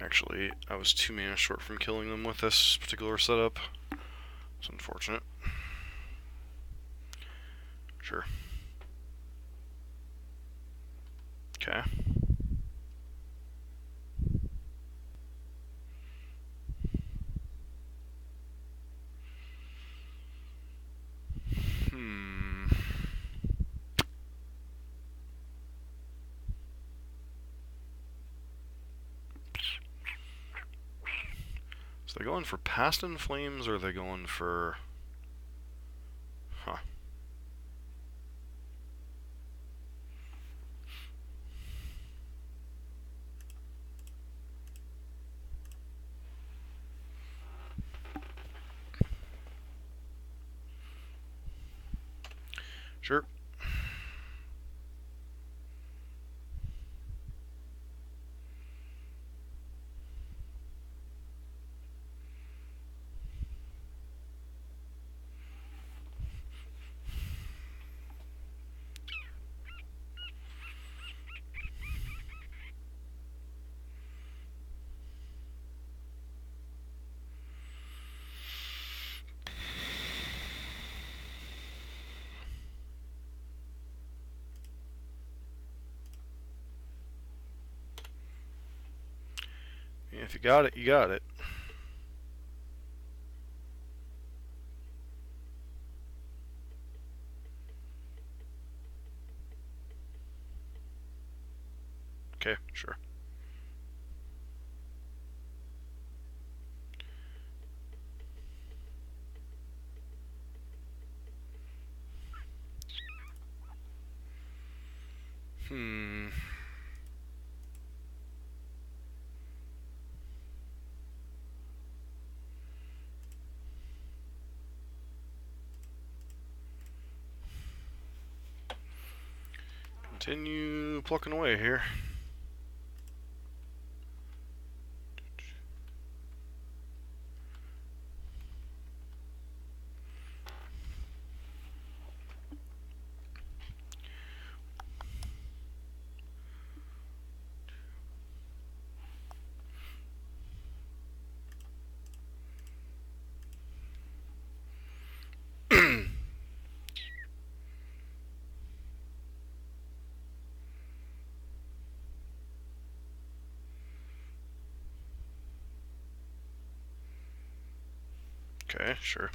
Actually, I was 2 mana short from killing them with this particular setup. It's unfortunate. Sure. Okay. So they're going for Past in Flames, or are they going for... Huh. Sure. If you got it, you got it. Okay, sure. Continue plucking away here. Okay, sure.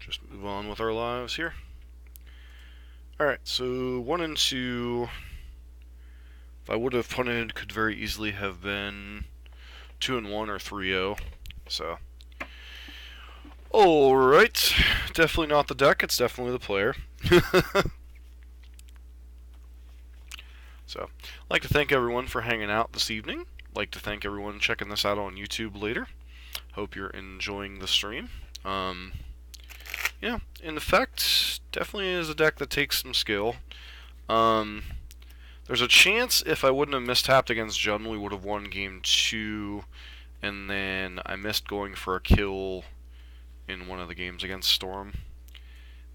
Just move on with our lives here. Alright, so 1 and 2, if I would have punted, could very easily have been 2 and 1 or 3-0. So, alright, definitely not the deck, it's definitely the player. So, I'd like to thank everyone for hanging out this evening. I'd like to thank everyone checking this out on YouTube later. Hope you're enjoying the stream. Yeah, in effect, definitely is a deck that takes some skill. There's a chance if I wouldn't have mistapped against Jun, we would have won game 2, and then I missed going for a kill in one of the games against Storm.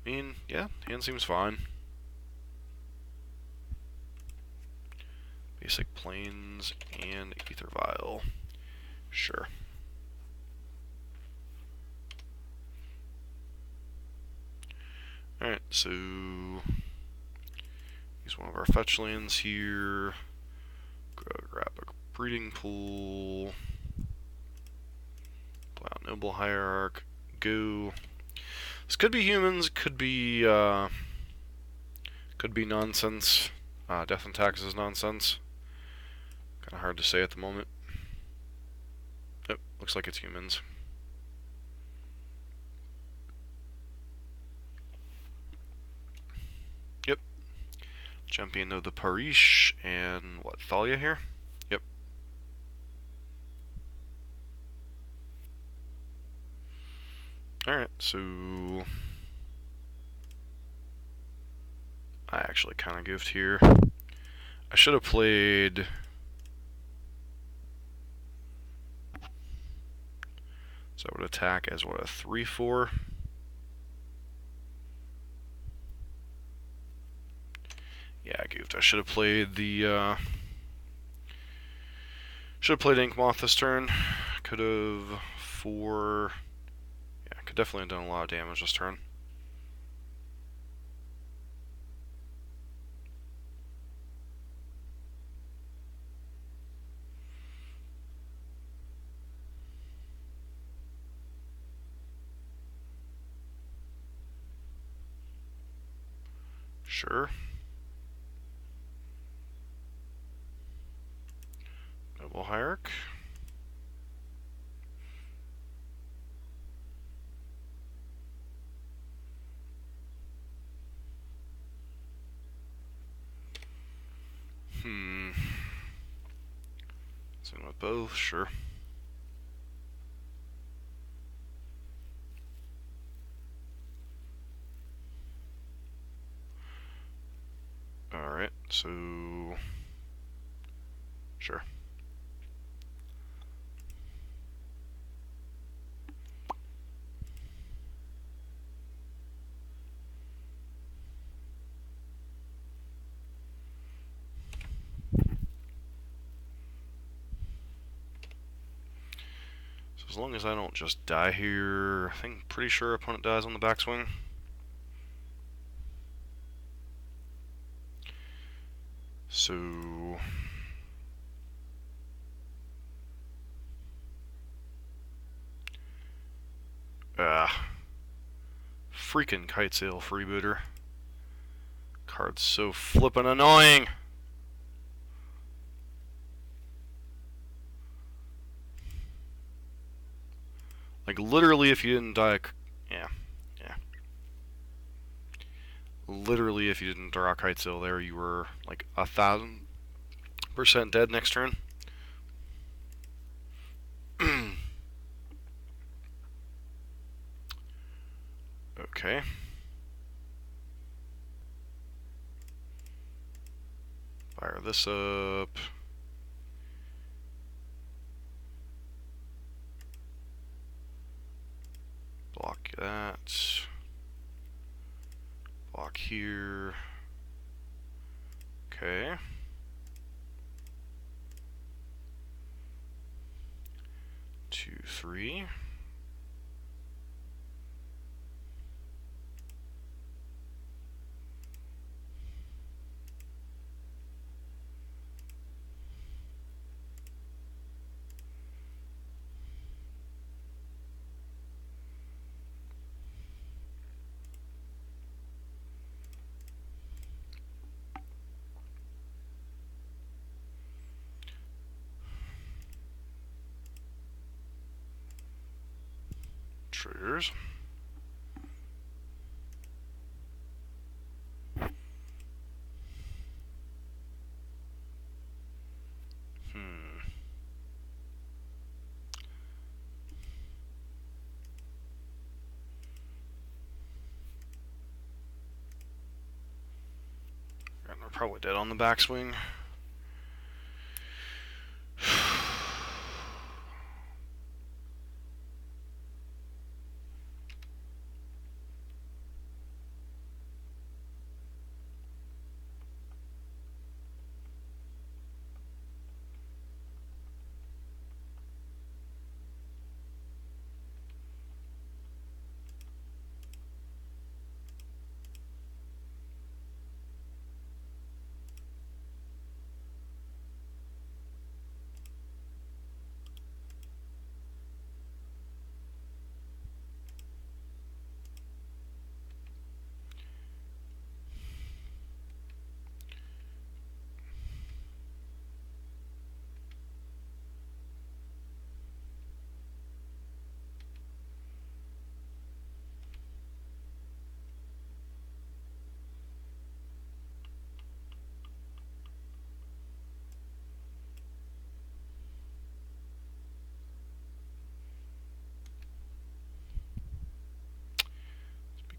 I mean, yeah, hand seems fine. Basic Plains and Aether Vial. Sure. Alright, so use one of our fetch lands here. Grab a breeding pool. Play out Noble Hierarch. Go. This could be humans, could be nonsense. Death and Tax is nonsense. Kinda hard to say at the moment. Yep, looks like it's humans. Yep. Champion of the Parish and what, Thalia here? Yep. Alright, so I actually kind of goofed here. I should have played... So I would attack as what, a 3/4? Yeah, I goofed. I should have played the should have played Ink Moth this turn. Could have yeah, could definitely have done a lot of damage this turn. Sure. Noble Hierarch. Same with both, sure. Alright, so... Sure. So as long as I don't just die here, I think pretty sure opponent dies on the backswing. So... freaking Kite Sail Freebooter. Card's so flippin' annoying! Like, literally, if you didn't die... Yeah. Literally, if you didn't draw Kite Sail there, you were, like, 1,000% dead next turn. Okay. Fire this up. Block that. Block here. Okay. 2, 3. Triggers. And we're probably dead on the backswing.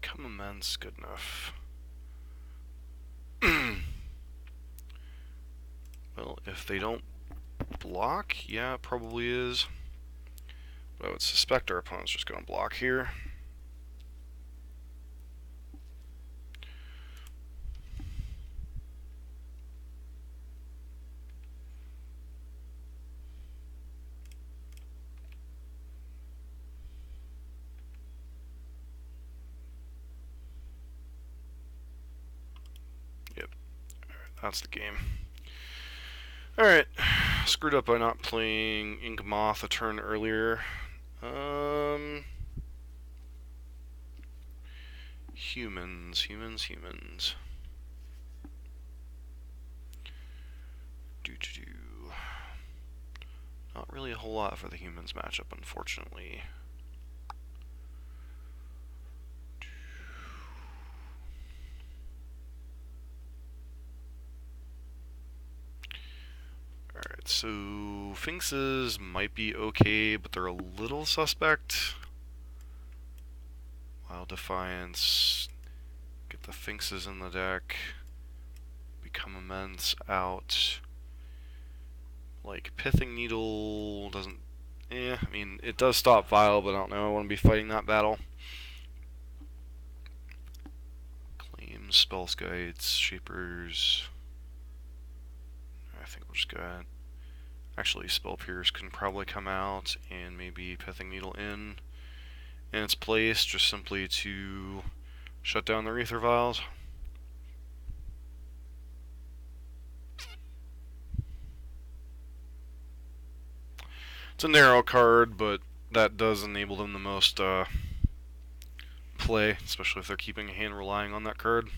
Become immense, good enough. Well, if they don't block, yeah, it probably is. But I would suspect our opponent's just going to block here. Yep, that's the game. Alright, screwed up by not playing Ink Moth a turn earlier. Humans. Do. Not really a whole lot for the humans matchup, unfortunately. Alright, so Finxes might be okay, but they're a little suspect. Wild Defiance. Get the Finxes in the deck. Become immense out. Like, Pithing Needle doesn't... I mean, it does stop Vile, but I don't know, I want to be fighting that battle. Claims, Spells Guides, Shapers... I think we'll just go ahead. Actually, Spell Pierce can probably come out, and maybe Pithing Needle in its place, just simply to shut down their Aether Vials. It's a narrow card, but that does enable them the most play, especially if they're keeping a hand relying on that card.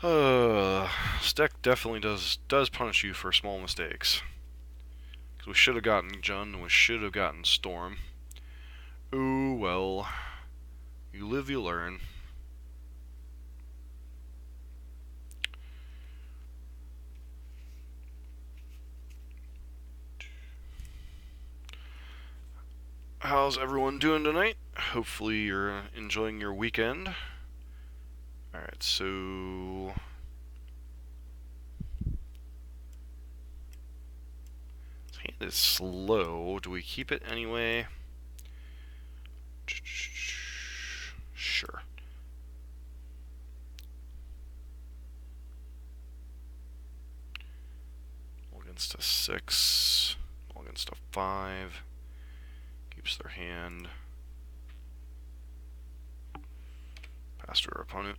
This deck definitely does punish you for small mistakes. Because we should have gotten Jund, and we should have gotten Storm. Ooh, well. You live, you learn. How's everyone doing tonight? Hopefully you're enjoying your weekend. Alright, so... this hand is slow. Do we keep it anyway? Sure. All against a 6. All against a 5. Keeps their hand. Pass to our opponent.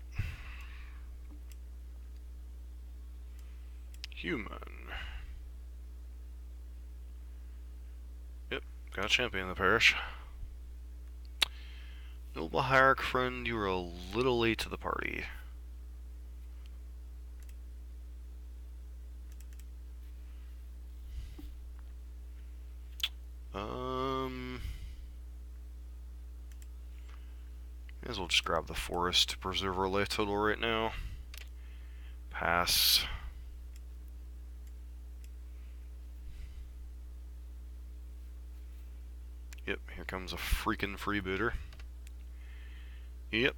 Human. Yep, got a champion in the parish. Noble Hierarch friend, you were a little late to the party. May as well just grab the forest to preserve our life total right now. Pass. Yep, here comes a freaking freebooter. Yep.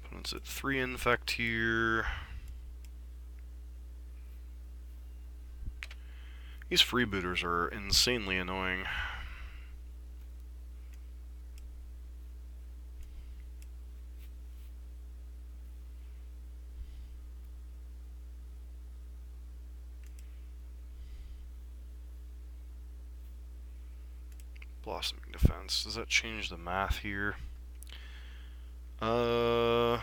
Opponent's at 3 infect here. These freebooters are insanely annoying. Blossoming Defense. Does that change the math here? Uh,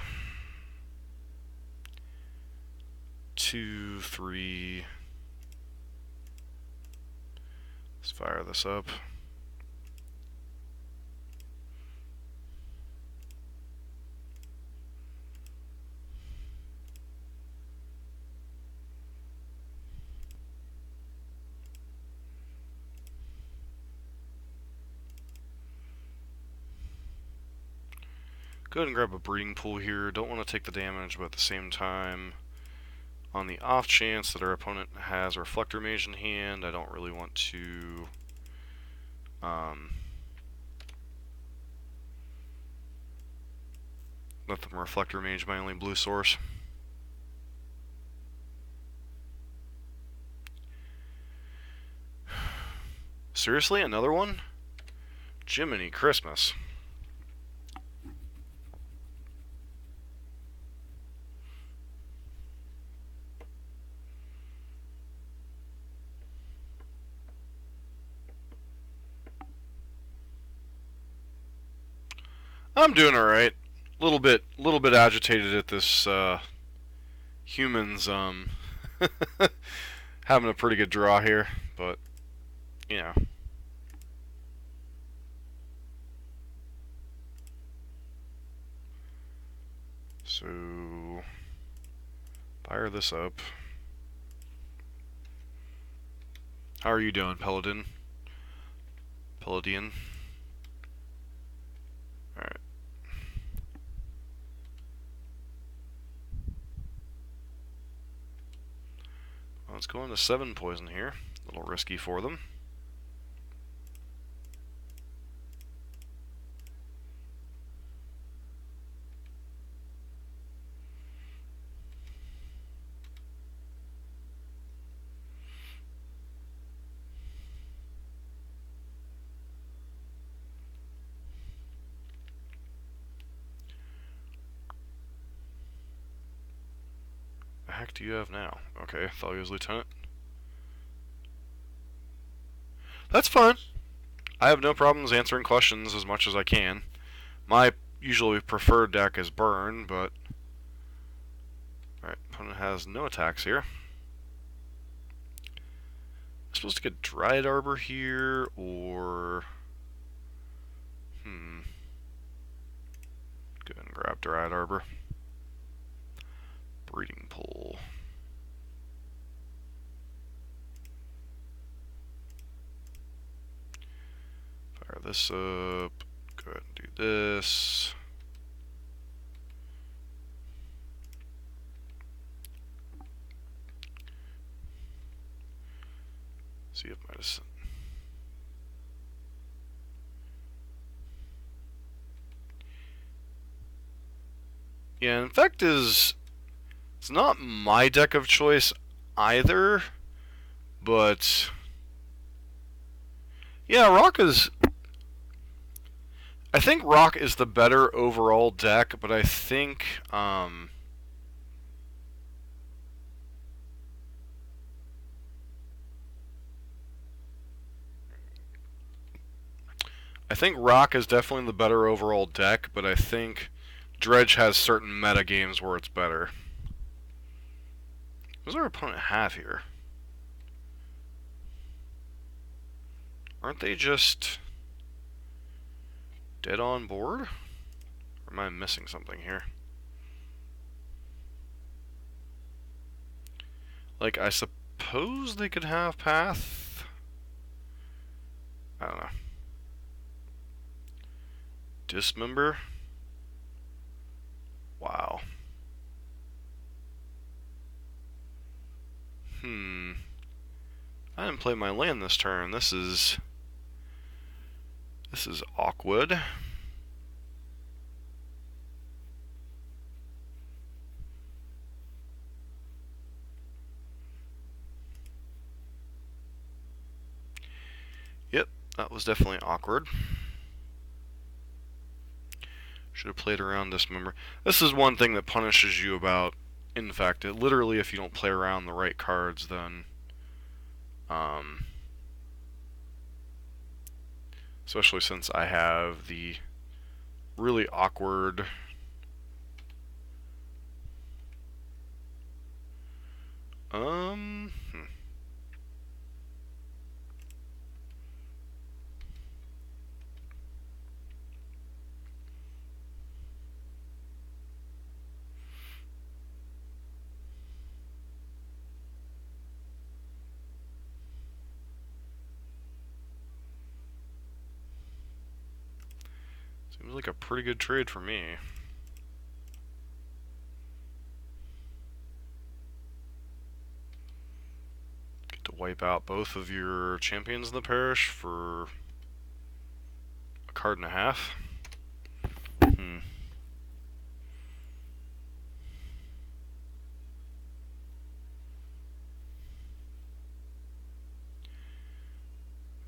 2, 3. Let's fire this up. Go ahead and grab a breeding pool here. Don't want to take the damage, but at the same time, on the off chance that our opponent has a Reflector Mage in hand, I don't really want to let them Reflector Mage my only blue source. Seriously, another one? Jiminy Christmas. I'm doing alright. Little bit agitated at this humans having a pretty good draw here, but you know. So fire this up. How are you doing, Paladin? Paladian? Alright. Well, let's go into 7 poison here. A little risky for them. The heck do you have now? Okay, I thought he was Lieutenant. That's fine. I have no problems answering questions as much as I can. My usually preferred deck is Burn, but... Alright, opponent has no attacks here. I'm supposed to get Dryad Arbor here, or... Go ahead and grab Dryad Arbor. Breeding Pool. Fire this up. Go ahead and do this. See if medicine. Yeah, Infect is... It's not my deck of choice either, but... Yeah, Rock is... I think Rock is the better overall deck, but I think... I think Rock is definitely the better overall deck, but I think Dredge has certain meta games where it's better. What does our opponent have here? Aren't they just dead on board? Or am I missing something here? Like, I suppose they could have Path? I don't know. Dismember? Wow. I didn't play my land this turn. This is awkward. Yep, that was definitely awkward. Should have played around Dismember. This is one thing that punishes you about Infect. Literally, if you don't play around the right cards, then especially since I have the really awkward Um, hmm. Seems like a pretty good trade for me. Get to wipe out both of your champions in the parish for a card and a half. Hmm.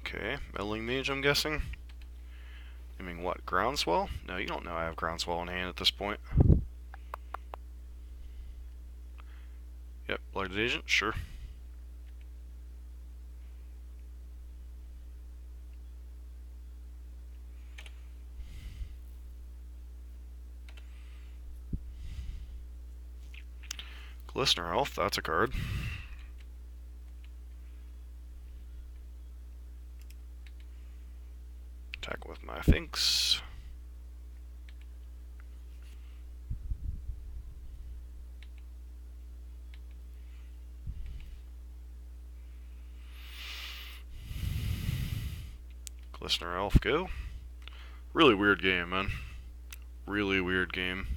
Okay, meddling mage, I'm guessing. I mean, what, groundswell? No, you don't know I have groundswell in hand at this point. Yep, blighted agent, sure. Glistener Elf, that's a card. Attack with my Finks. Glistener Elf, go. Really weird game, man. Really weird game.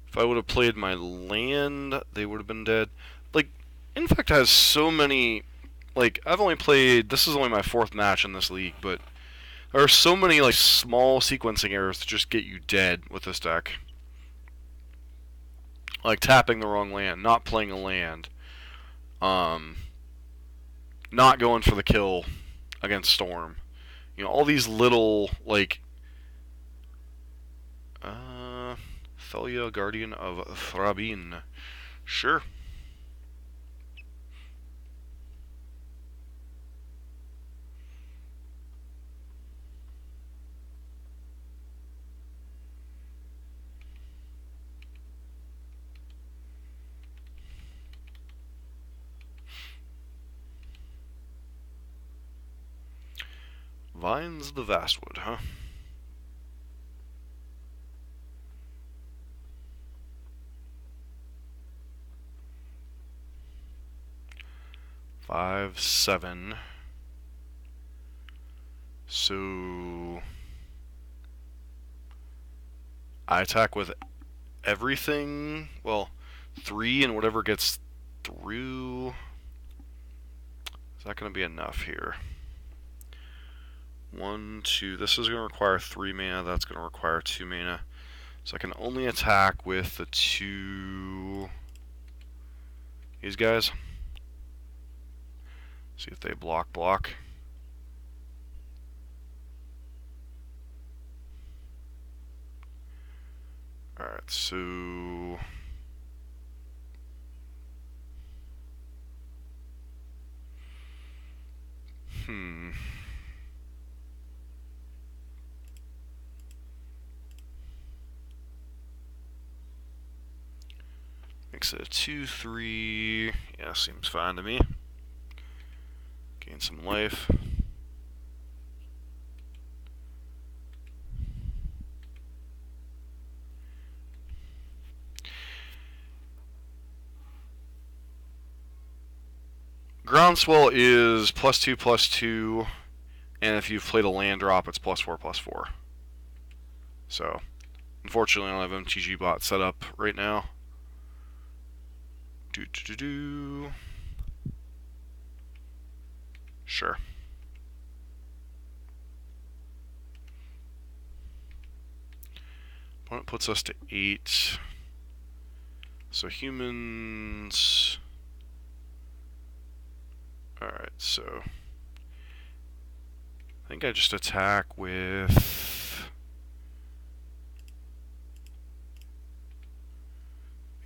If I would have played my land, they would have been dead. Like, Infect has so many. Like, I've only played. This is only my 4th match in this league, but there are so many, like, small sequencing errors to just get you dead with this deck. Like, tapping the wrong land, not playing a land, not going for the kill against Storm. You know, all these little, like. Thalia, Guardian of Thrabin. Sure. Vines the Vastwood, huh? Five, 7. So I attack with everything. Well, 3 and whatever gets through. Is that going to be enough here? 1, 2. This is going to require 3 mana. That's going to require 2 mana. So I can only attack with the 2. These guys. See if they block. Alright, so. Makes it a 2-3. Yeah, seems fine to me. Gain some life. Groundswell is +2/+2, and if you've played a land drop, it's +4/+4. So, unfortunately, I don't have MTG bot set up right now. Sure. Opponent puts us to 8. So humans. Alright, so I think I just attack with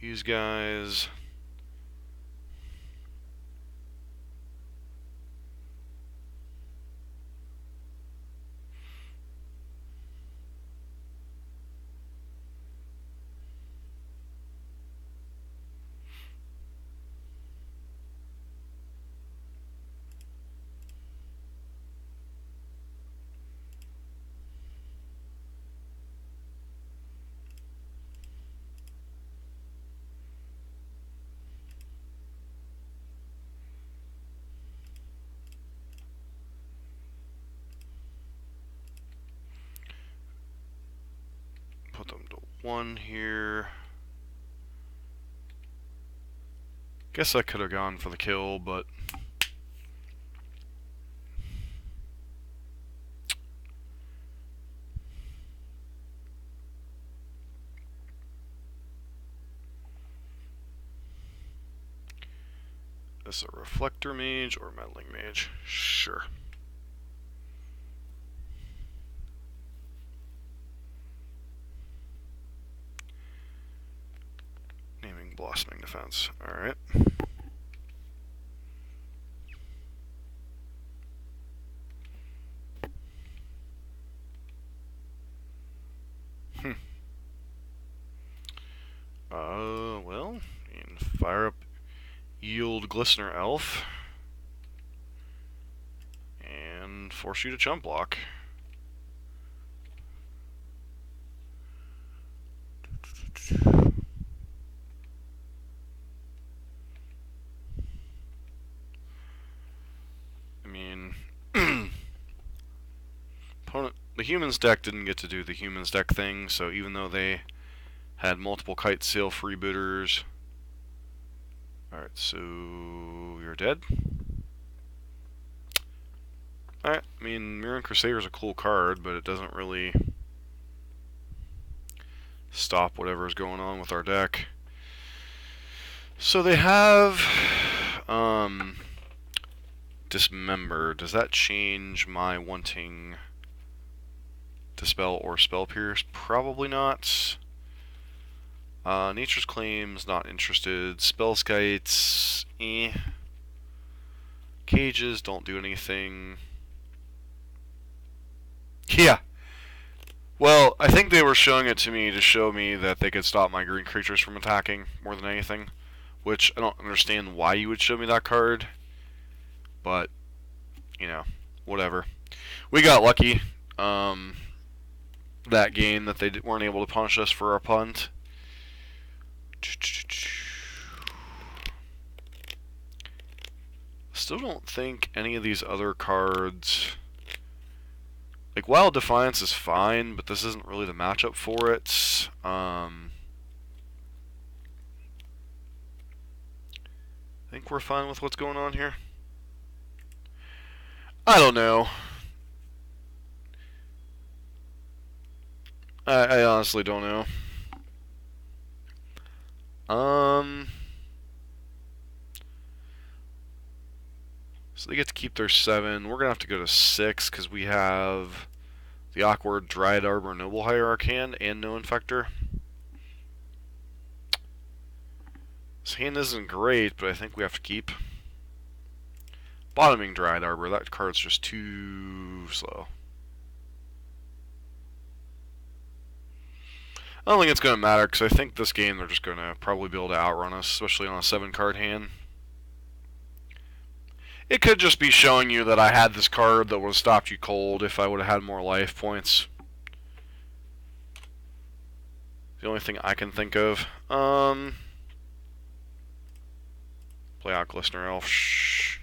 these guys. one here. Guess I could have gone for the kill, but is a reflector mage or meddling mage? Sure. Naming blossoming defense. Alright. Well, you can fire up Yield Glistener Elf and force you to chump block. I mean, opponent, the humans deck didn't get to do the humans deck thing, so even though they had multiple Kite Sail freebooters. Alright, so you're dead? Alright, I mean, Mirran Crusader is a cool card, but it doesn't really stop whatever's going on with our deck. So they have Dismember. Does that change my wanting Dispel or Spell Pierce? Probably not. Nature's Claims, not interested. Spellskites, eh. Cages, don't do anything. Yeah. Well, I think they were showing it to me to show me that they could stop my green creatures from attacking more than anything. Which, I don't understand why you would show me that card. But, you know, whatever. We got lucky that game that they weren't able to punish us for our punt. Still don't think any of these other cards... Like, Wild Defiance is fine, but this isn't really the matchup for it. I think we're fine with what's going on here. I don't know. I honestly don't know. So they get to keep their 7. We're gonna have to go to 6 because we have the awkward Dryad Arbor Noble Hierarchan and no Infector. This hand isn't great, but I think we have to keep. Bottoming Dryad Arbor, that card's just too slow. I don't think it's going to matter, because I think this game they're just going to probably be able to outrun us, especially on a 7-card hand. It could just be showing you that I had this card that would have stopped you cold if I would have had more life points. The only thing I can think of. Play out Glistener Elf. Shh.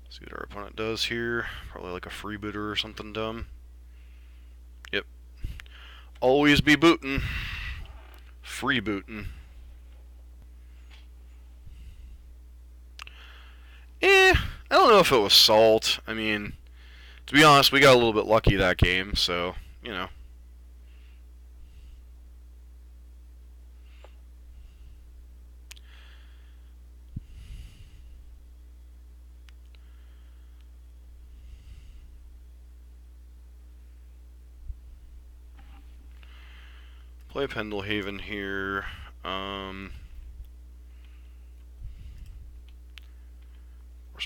See what our opponent does here. Probably like a freebooter or something dumb. Yep. Always be booting. Freebooting. I don't know if it was salt. I mean, to be honest, we got a little bit lucky that game, so, you know. Play Pendlehaven here. Force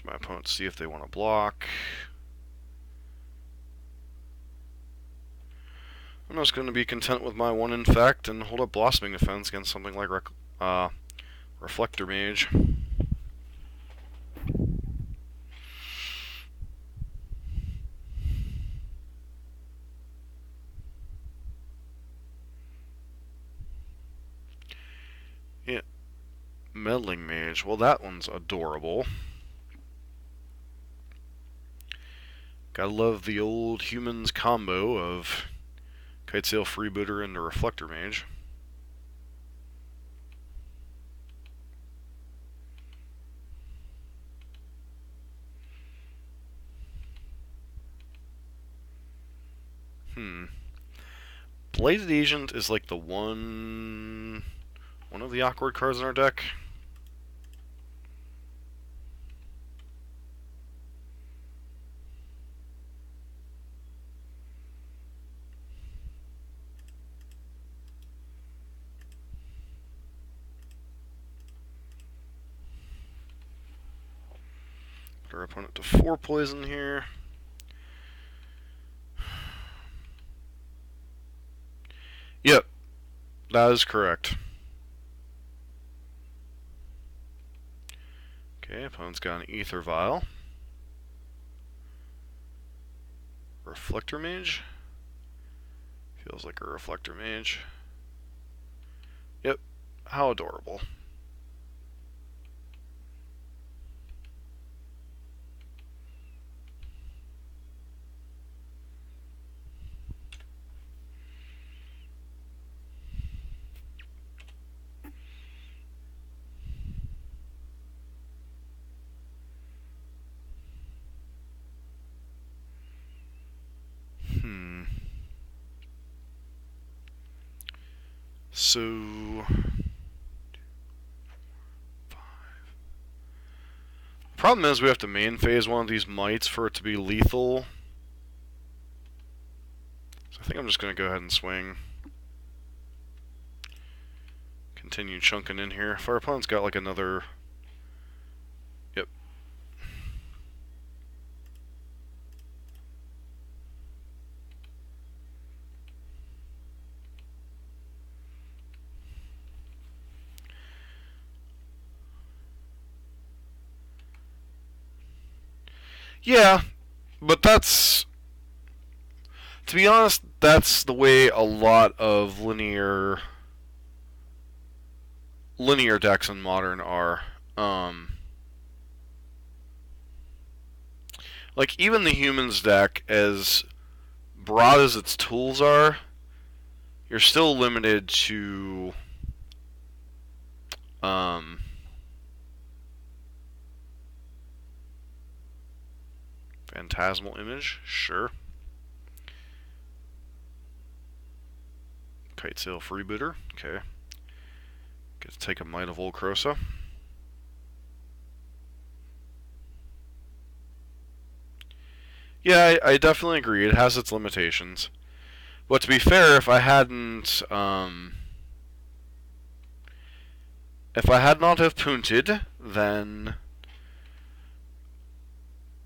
my opponent to see if they want to block. I'm just going to be content with my 1 Infect and hold up Blossoming Defense against something like Reflector Mage. Yeah. Meddling Mage. Well, that one's adorable. Gotta love the old humans combo of Kitesail Freebooter and the Reflector Mage. Bladed Agent is like the one of the awkward cards in our deck. Put our opponent to 4 poison here. Yep, that is correct. Okay, opponent's got an Ether Vial. Reflector Mage. Feels like a Reflector Mage. Yep, how adorable. So, 5. Problem is we have to main phase one of these mites for it to be lethal. So I think I'm just going to go ahead and swing. Continue chunking in here. If our opponent's got like another... Yep. Yeah, but that's... To be honest, that's the way a lot of linear decks in Modern are. Like, even the Humans deck, as broad as its tools are, you're still limited to... Phantasmal Image, sure. Kitesail Freebooter, okay. Get to take a Might of Volcrosa. Yeah, I definitely agree. It has its limitations. But to be fair, if I had not have punted, then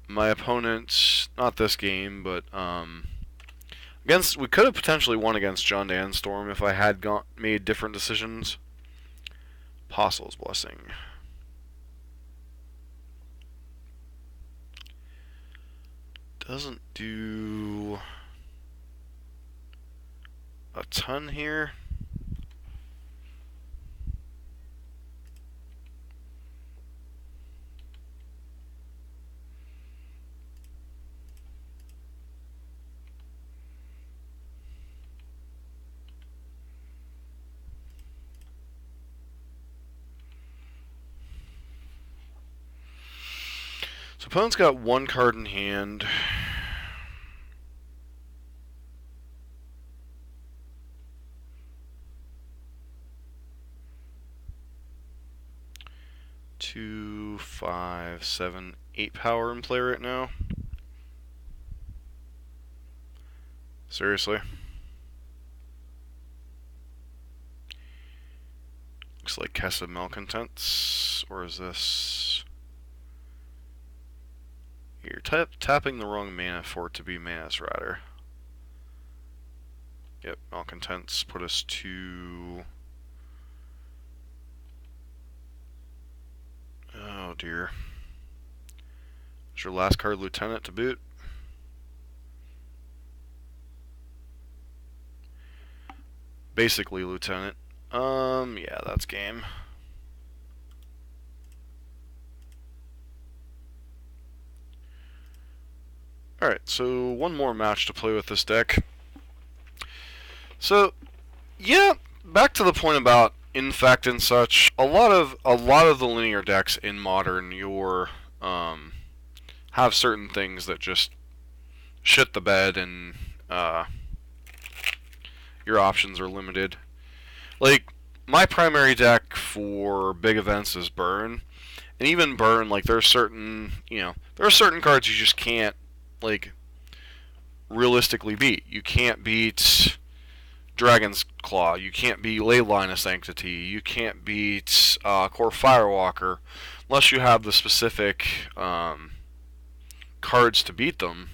my opponent, not this game, but we could have potentially won against John Danstorm if I had made different decisions. Apostle's Blessing. Doesn't do a ton here. So opponent's got 1 card in hand. Two, 5, 7, 8 power in play right now. Seriously. Looks like Kessid Malcontents, or is this... You're tapping the wrong mana for it to be Manus Rider. Yep, Malcontents put us to... Oh dear. Is your last card Lieutenant to boot? Basically Lieutenant. Yeah, that's game. Alright, so one more match to play with this deck. So, yeah, back to the point about Infect and such. A lot of the linear decks in Modern, have certain things that just shit the bed, and your options are limited. Like, my primary deck for big events is Burn, and even Burn, like, there are certain cards you just can't, like, realistically beat. You can't beat Dragon's Claw. You can't beat Leyline of Sanctity. You can't beat Core Firewalker unless you have the specific cards to beat them.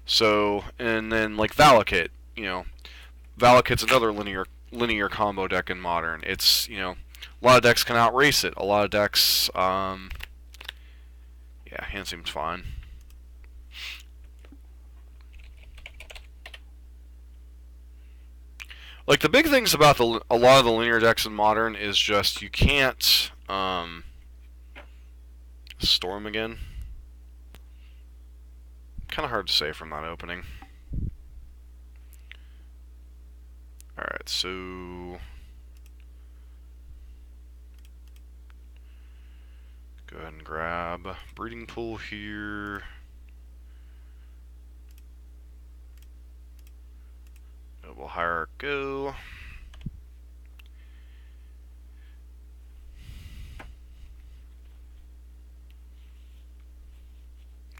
So, and then like Valakut, Valakut's another linear combo deck in Modern. It's, a lot of decks can outrace it. A lot of decks, yeah, hand seems fine. Like, the big things about a lot of the linear decks in Modern is just you can't, Storm again. Kind of hard to say from that opening. Alright, so go ahead and grab Breeding Pool here. Noble Hierarch go.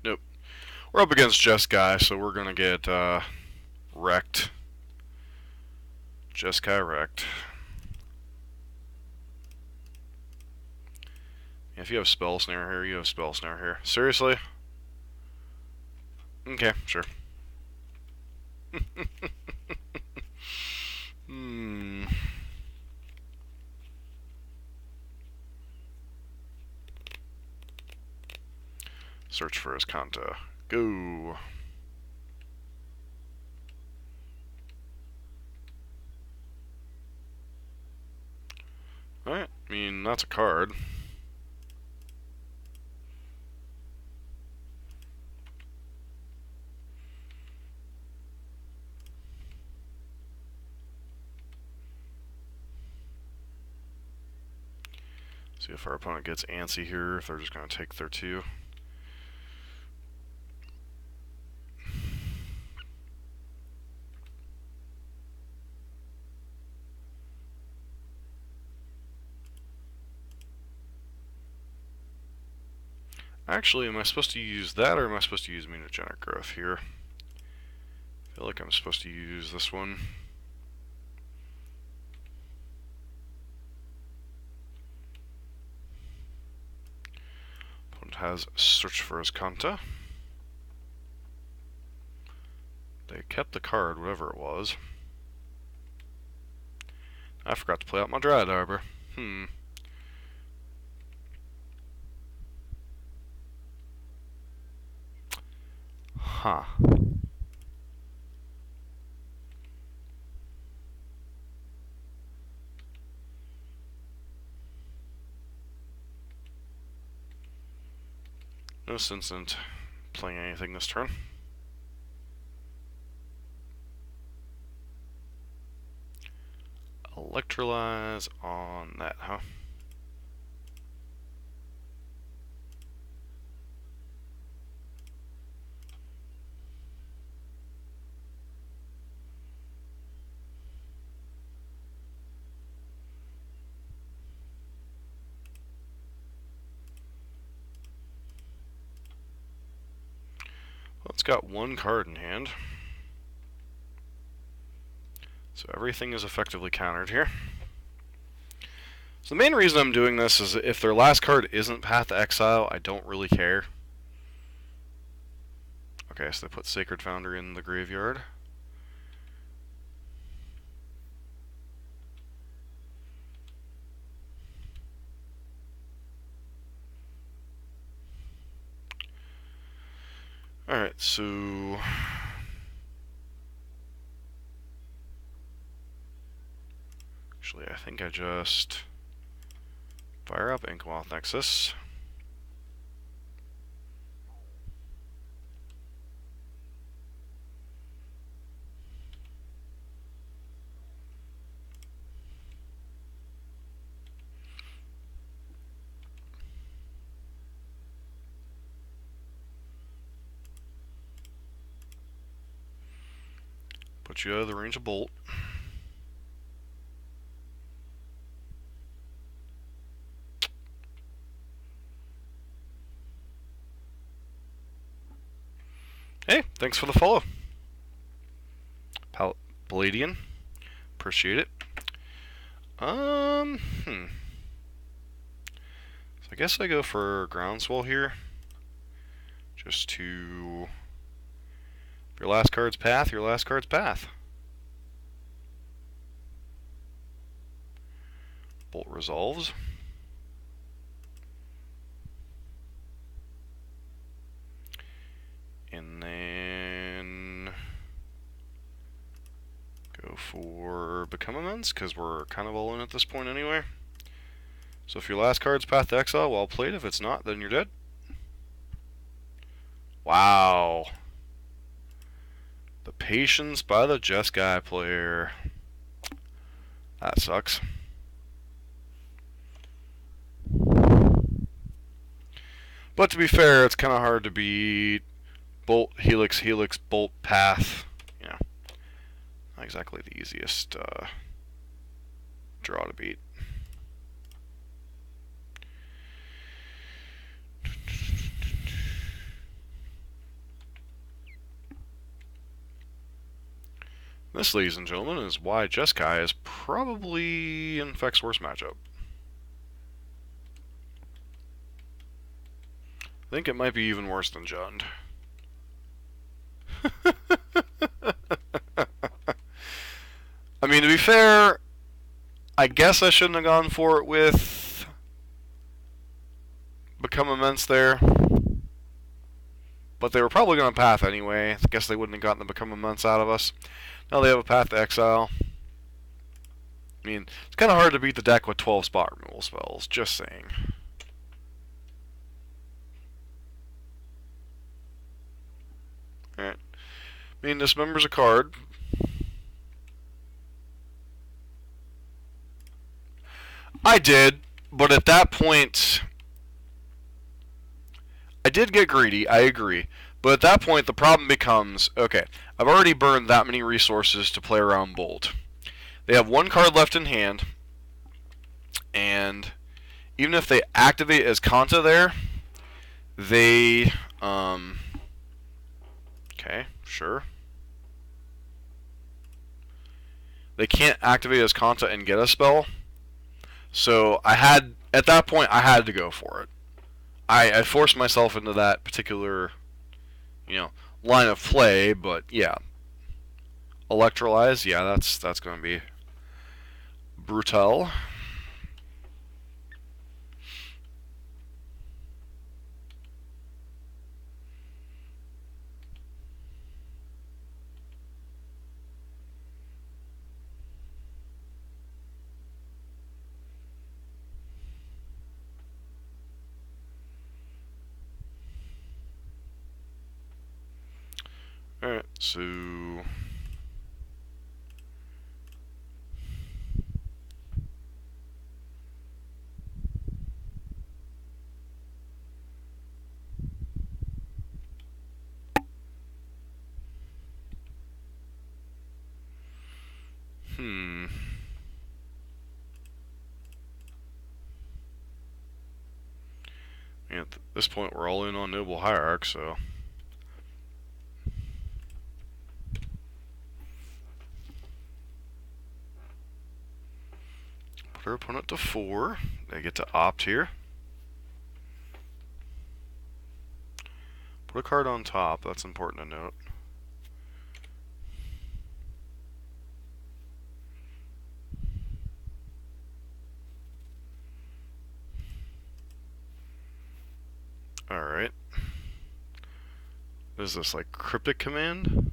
Nope. We're up against Jeskai, so we're gonna get wrecked. Jeskai wrecked. If you have Spell Snare here, you have Spell Snare here. Seriously? Okay, sure. Search for his Kanta. Go. Alright, I mean, that's a card. See if our opponent gets antsy here, if they're just going to take their 2. Actually, am I supposed to use that, or am I supposed to use Mutagenic Growth here? I feel like I'm supposed to use this one. Opponent has Search for his Kanta. They kept the card, whatever it was. I forgot to play out my Dryad Arbor. Huh. No sense in playing anything this turn. Electrolyze on that, huh? Well, it's got one card in hand. So everything is effectively countered here. So the main reason I'm doing this is if their last card isn't Path to Exile, I don't really care. Okay, so they put Sacred Founder in the graveyard. Alright, so actually, I think I just fire up Inkmoth Nexus. Get you out of the range of bolt. Hey, thanks for the follow. Palladian. Appreciate it. So I guess I go for Groundswell here. Just to... Your last card's path, your last card's path. Bolt resolves. And then go for Become Immense, because we're kind of all in at this point anyway. So if your last card's Path to Exile, well played. If it's not, then you're dead. Wow. The patience by the Jeskai player. That sucks. But to be fair, it's kind of hard to beat Bolt, Helix, Helix, Bolt, Path. You know, not exactly the easiest draw to beat. This, ladies and gentlemen, is why Jeskai is probably Infect's worst matchup. I think it might be even worse than Jund. I mean, to be fair, I guess I shouldn't have gone for it with Become Immense there. But they were probably going to Path anyway. I guess they wouldn't have gotten the Become Immense out of us. Now they have a Path to Exile. I mean, it's kind of hard to beat the deck with 12 spot removal spells, just saying. Alright. I mean, dismember's a card. I did, but at that point, I did get greedy, I agree. But at that point, the problem becomes, okay, I've already burned that many resources to play around Bolt. They have one card left in hand, and even if they activate as Kanta there, they, okay, sure. They can't activate as Kanta and get a spell. So at that point, I had to go for it. I forced myself into that particular, line of play, but yeah. Electrolyze, yeah, that's going to be brutal. Alright, so... At this point, we're all in on Noble Hierarch, so... Put our opponent to 4. They get to opt here. Put a card on top, that's important to note. Alright. What is this, like Cryptic Command?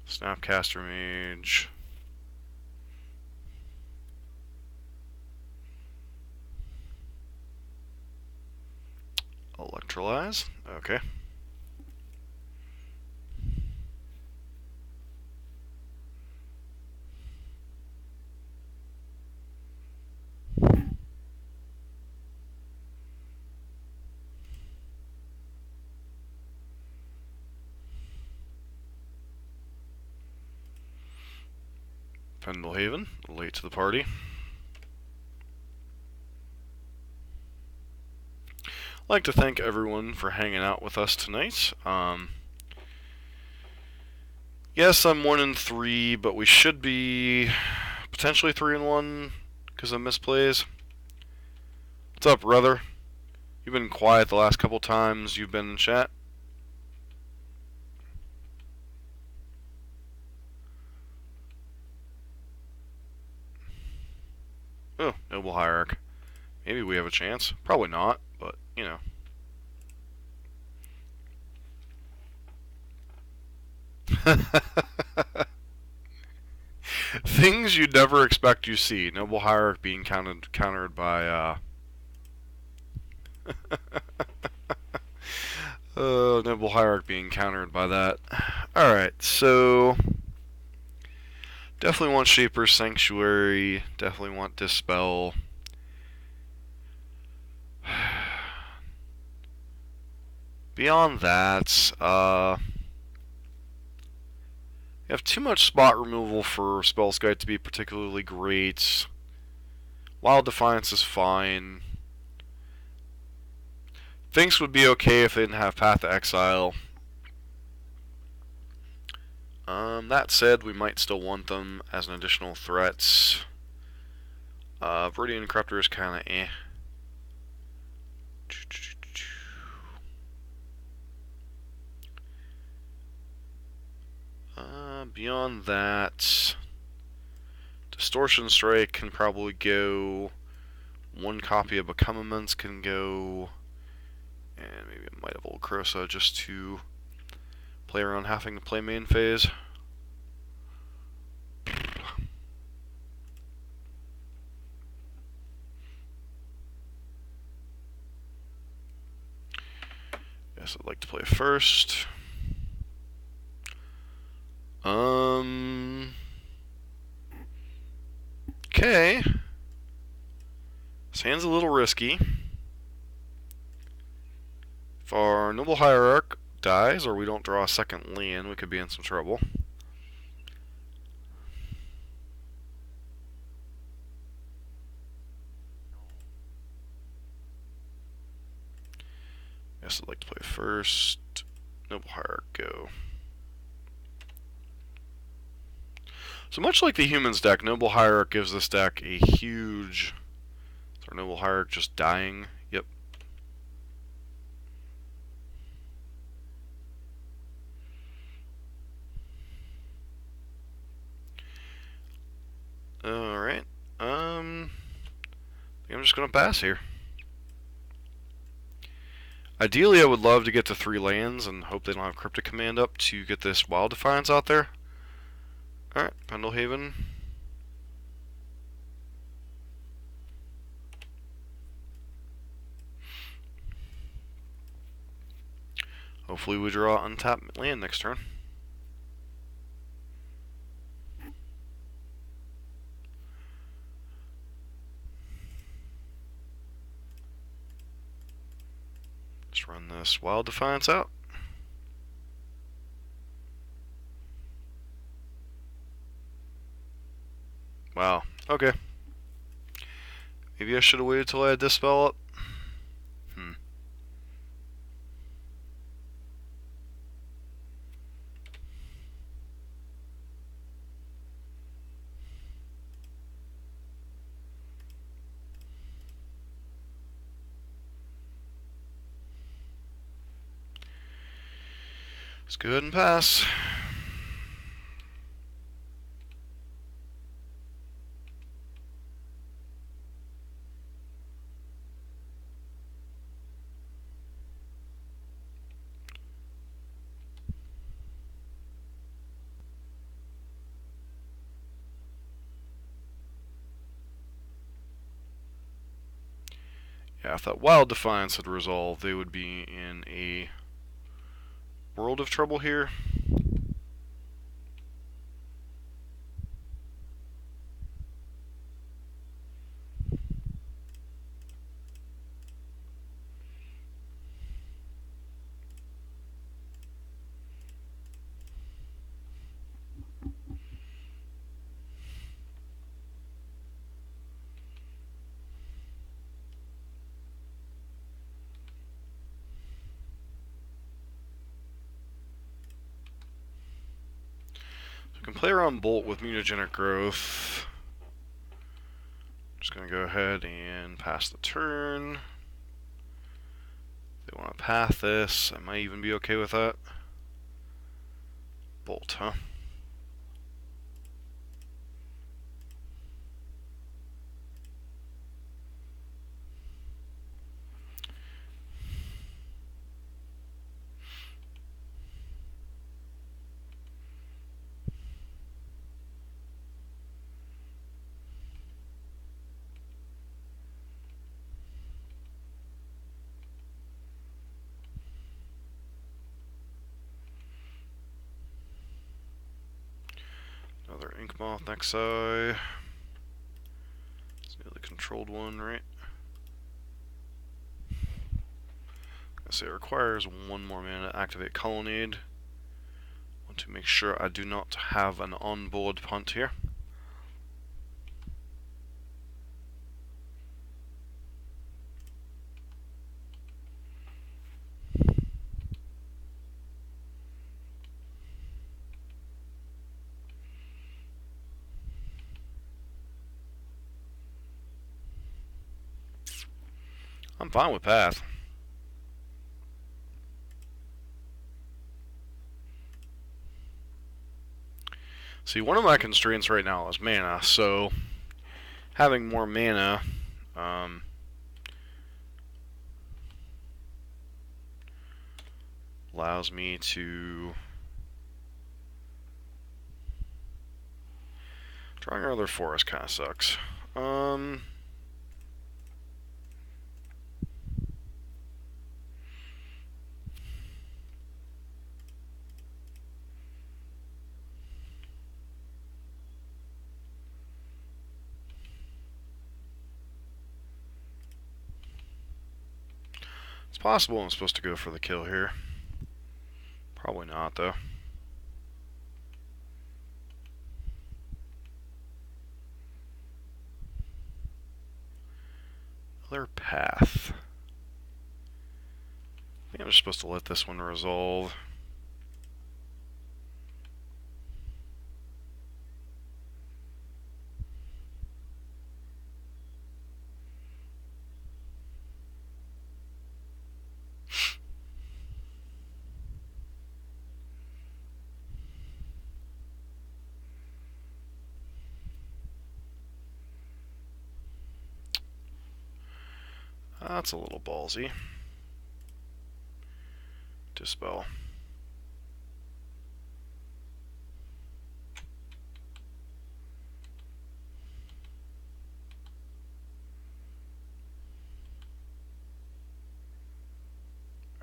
Snapcaster Mage. Electrolyze. Okay. Pendelhaven, late to the party. I'd like to thank everyone for hanging out with us tonight. Yes, I'm 1-3, but we should be potentially 3-1 because of misplays. What's up, brother? You've been quiet the last couple times you've been in chat. Oh, Noble Hierarch. Maybe we have a chance. Probably not, but, you know. Things you'd never expect you see. Noble Hierarch being countered by, Noble Hierarch being countered by that. Alright, so... Definitely want Shaper's Sanctuary. Definitely want Dispel. Beyond that, you have too much spot removal for Spellskite to be particularly great. Wild Defiance is fine. Things would be okay if they didn't have Path to Exile. That said, we might still want them as an additional threat. Viridian Corruptor is kind of eh. Beyond that, Distortion Strike can probably go. One copy of Become Immense can go. And maybe I might have Old Krosa just to play around having to play main phase. Guess I'd like to play first. Okay. This hand's a little risky. If our Noble Hierarch dies, or we don't draw a second land, we could be in some trouble. Guess I'd like to play first. Noble Hierarch, go. So much like the Humans deck, Noble Hierarch gives this deck a huge... Is our Noble Hierarch just dying? Yep. Alright. I'm just gonna pass here. Ideally, I would love to get to 3 lands and hope they don't have Cryptic Command up to get this Wild Defiance out there. Alright, Pendelhaven. Hopefully we draw untapped land next turn. Just run this Wild Defiance out. Wow, okay. Maybe I should have waited till I had Dispel up. Let's go ahead and pass. Yeah, if that Wild Defiance had resolved, they would be in a world of trouble here. I can play around Bolt with Mutagenic Growth. Just going to go ahead and pass the turn. If they want to path this, I might even be okay with that. Bolt, huh? Another Ink Moth next eye. It's the controlled one, right? I say it requires one more mana to activate Colonnade. Want to make sure I do not have an onboard punt here. I'm fine with path. See, one of my constraints right now is mana, so having more mana allows me to... Drawing another forest kind of sucks. It's possible I'm supposed to go for the kill here. Probably not, though. Other path. I think I'm just supposed to let this one resolve. That's a little ballsy. Dispel.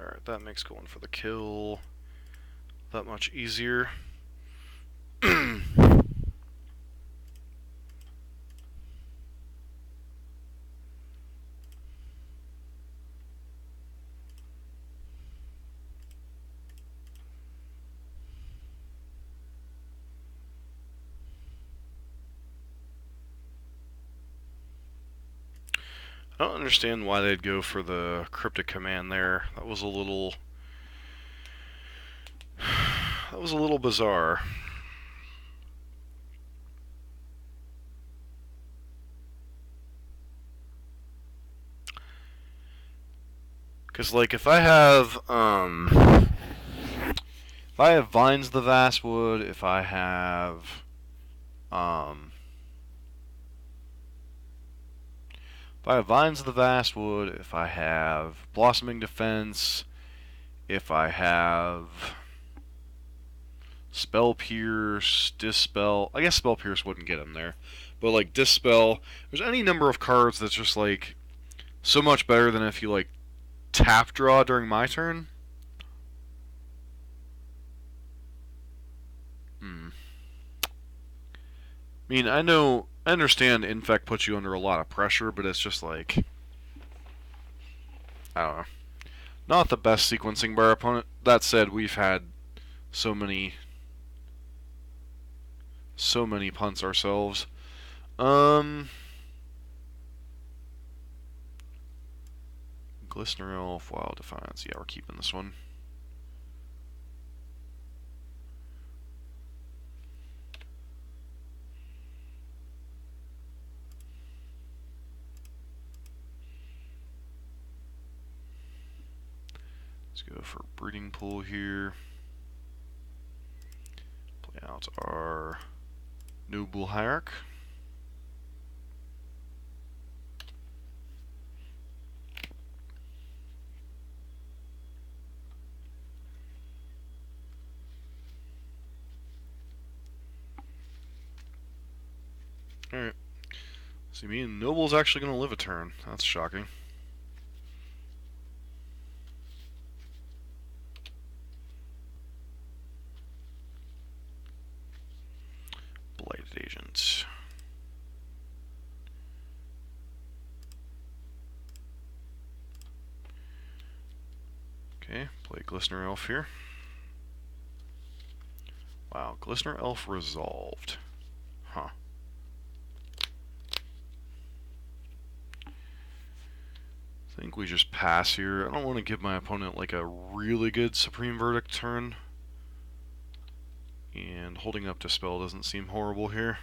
Alright, that makes going for the kill that much easier. I don't understand why they'd go for the cryptic command there. That was a little bizarre. Cause like if I have Vines the Vastwood, if I have Vines of the Vastwood, if I have Blossoming Defense, if I have Spell Pierce, Dispel, I guess Spell Pierce wouldn't get him there, but like Dispel, there's any number of cards that's just like so much better than if you like tap draw during my turn. I mean, I understand Infect puts you under a lot of pressure, but it's just like, I don't know. Not the best sequencing by our opponent. That said, we've had so many punts ourselves. Glistener Elf, Wild Defiance. Yeah, we're keeping this one. go for breeding pool here. Play out our Noble Hierarch. Alright. See, me and Noble's actually going to live a turn. That's shocking. Blighted Agent. Okay, play Glistener Elf here. Wow, Glistener Elf resolved. Huh. I think we just pass here. I don't want to give my opponent like a really good Supreme Verdict turn. And holding up Dispel doesn't seem horrible here.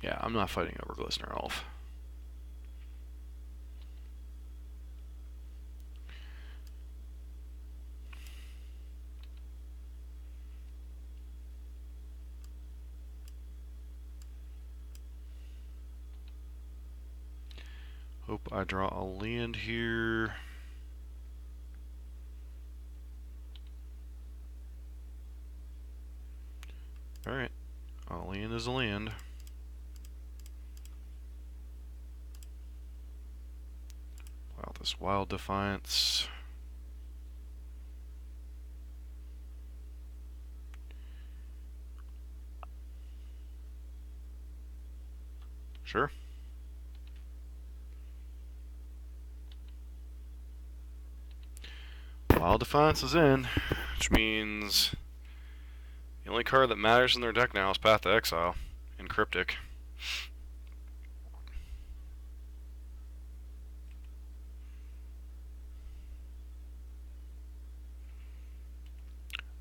Yeah, I'm not fighting over Glistener Elf. Hope I draw a land here. Alright, a land is a land. Wow, this Wild Defiance. Sure. Wild Defiance is in, which means the only card that matters in their deck now is Path to Exile and Cryptic.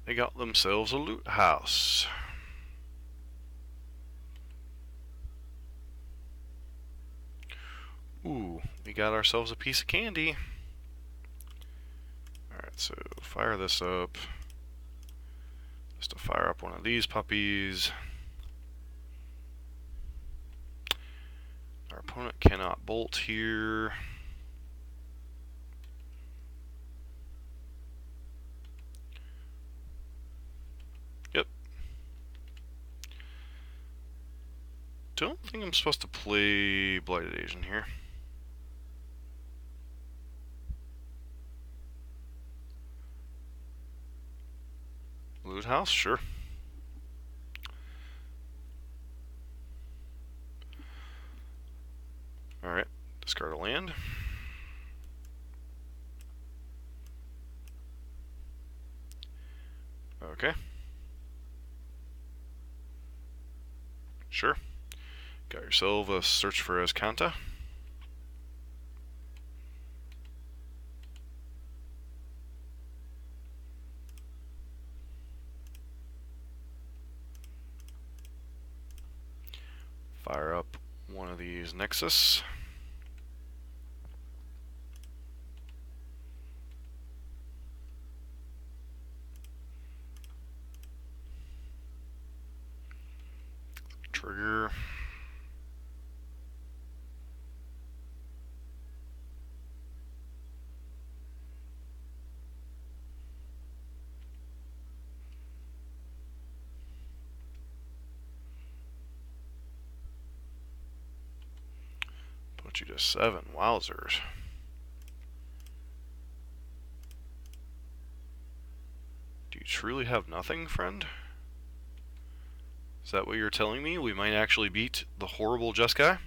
They got themselves a loot house. Ooh, we got ourselves a piece of candy. Alright, so fire this up. Just to fire up one of these puppies. Our opponent cannot bolt here. Yep. Don't think I'm supposed to play Blighted Agent here. Loot house, sure. Alright, discard a land. Okay. Sure. Got yourself a Search for Azcanta. Fire up one of these Nexus. Trigger. Put you to 7. Wowzers. Do you truly have nothing, friend? Is that what you're telling me? We might actually beat the horrible Jeskai?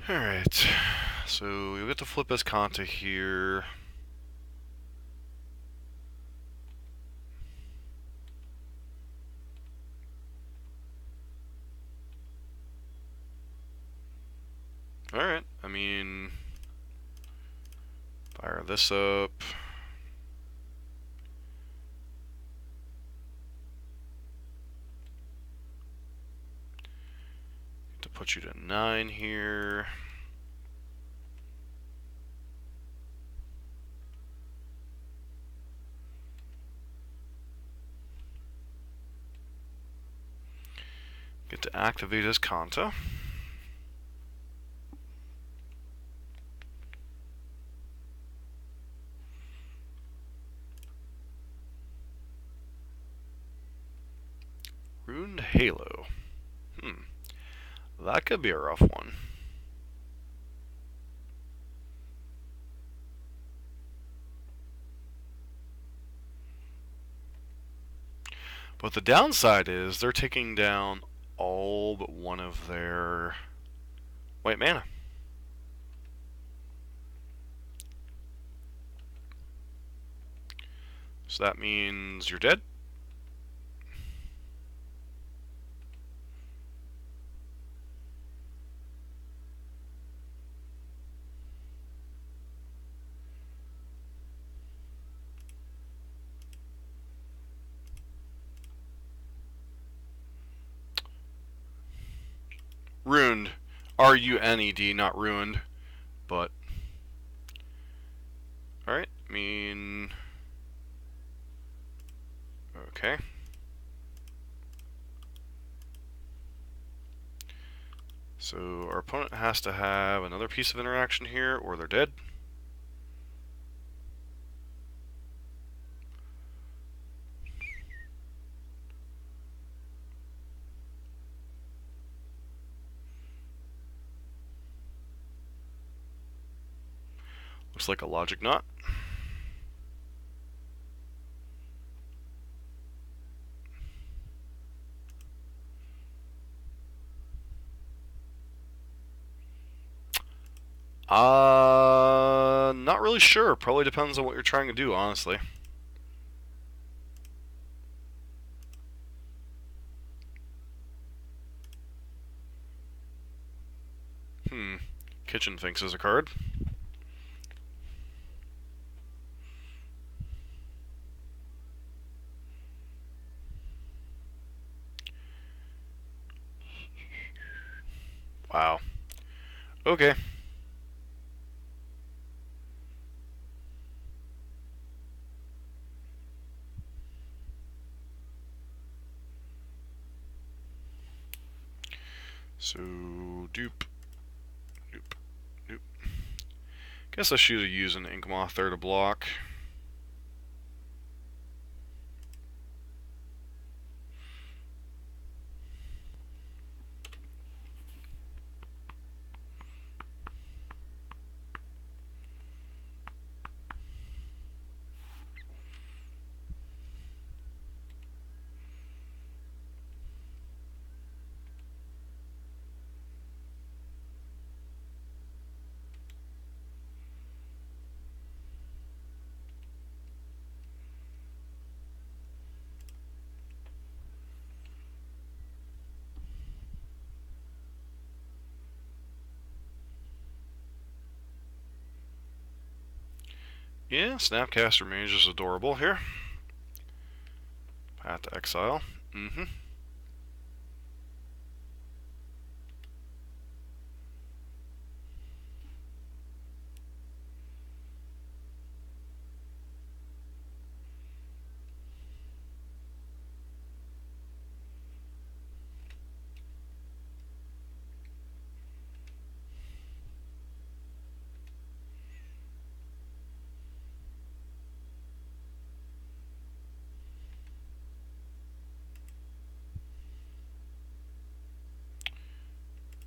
Alright. So you'll get to flip Azcanta here. Alright, I mean, fire this up. Get to put you to 9 here. Get to activate his Kanta. Ruined Halo. That could be a rough one. But the downside is they're taking down all but one of their white mana. So that means you're dead. Ruined. R-U-N-E-D, not ruined. But, alright, I mean... Okay. So our opponent has to have another piece of interaction here, or they're dead. Looks like a logic knot. Not really sure. Probably depends on what you're trying to do, honestly. Kitchen thinks is a card. Wow. Okay. So, dupe. Nope. Nope. Guess I should have used an Ink Moth there to block. Yeah, Snapcaster Mage is adorable here. Path to Exile.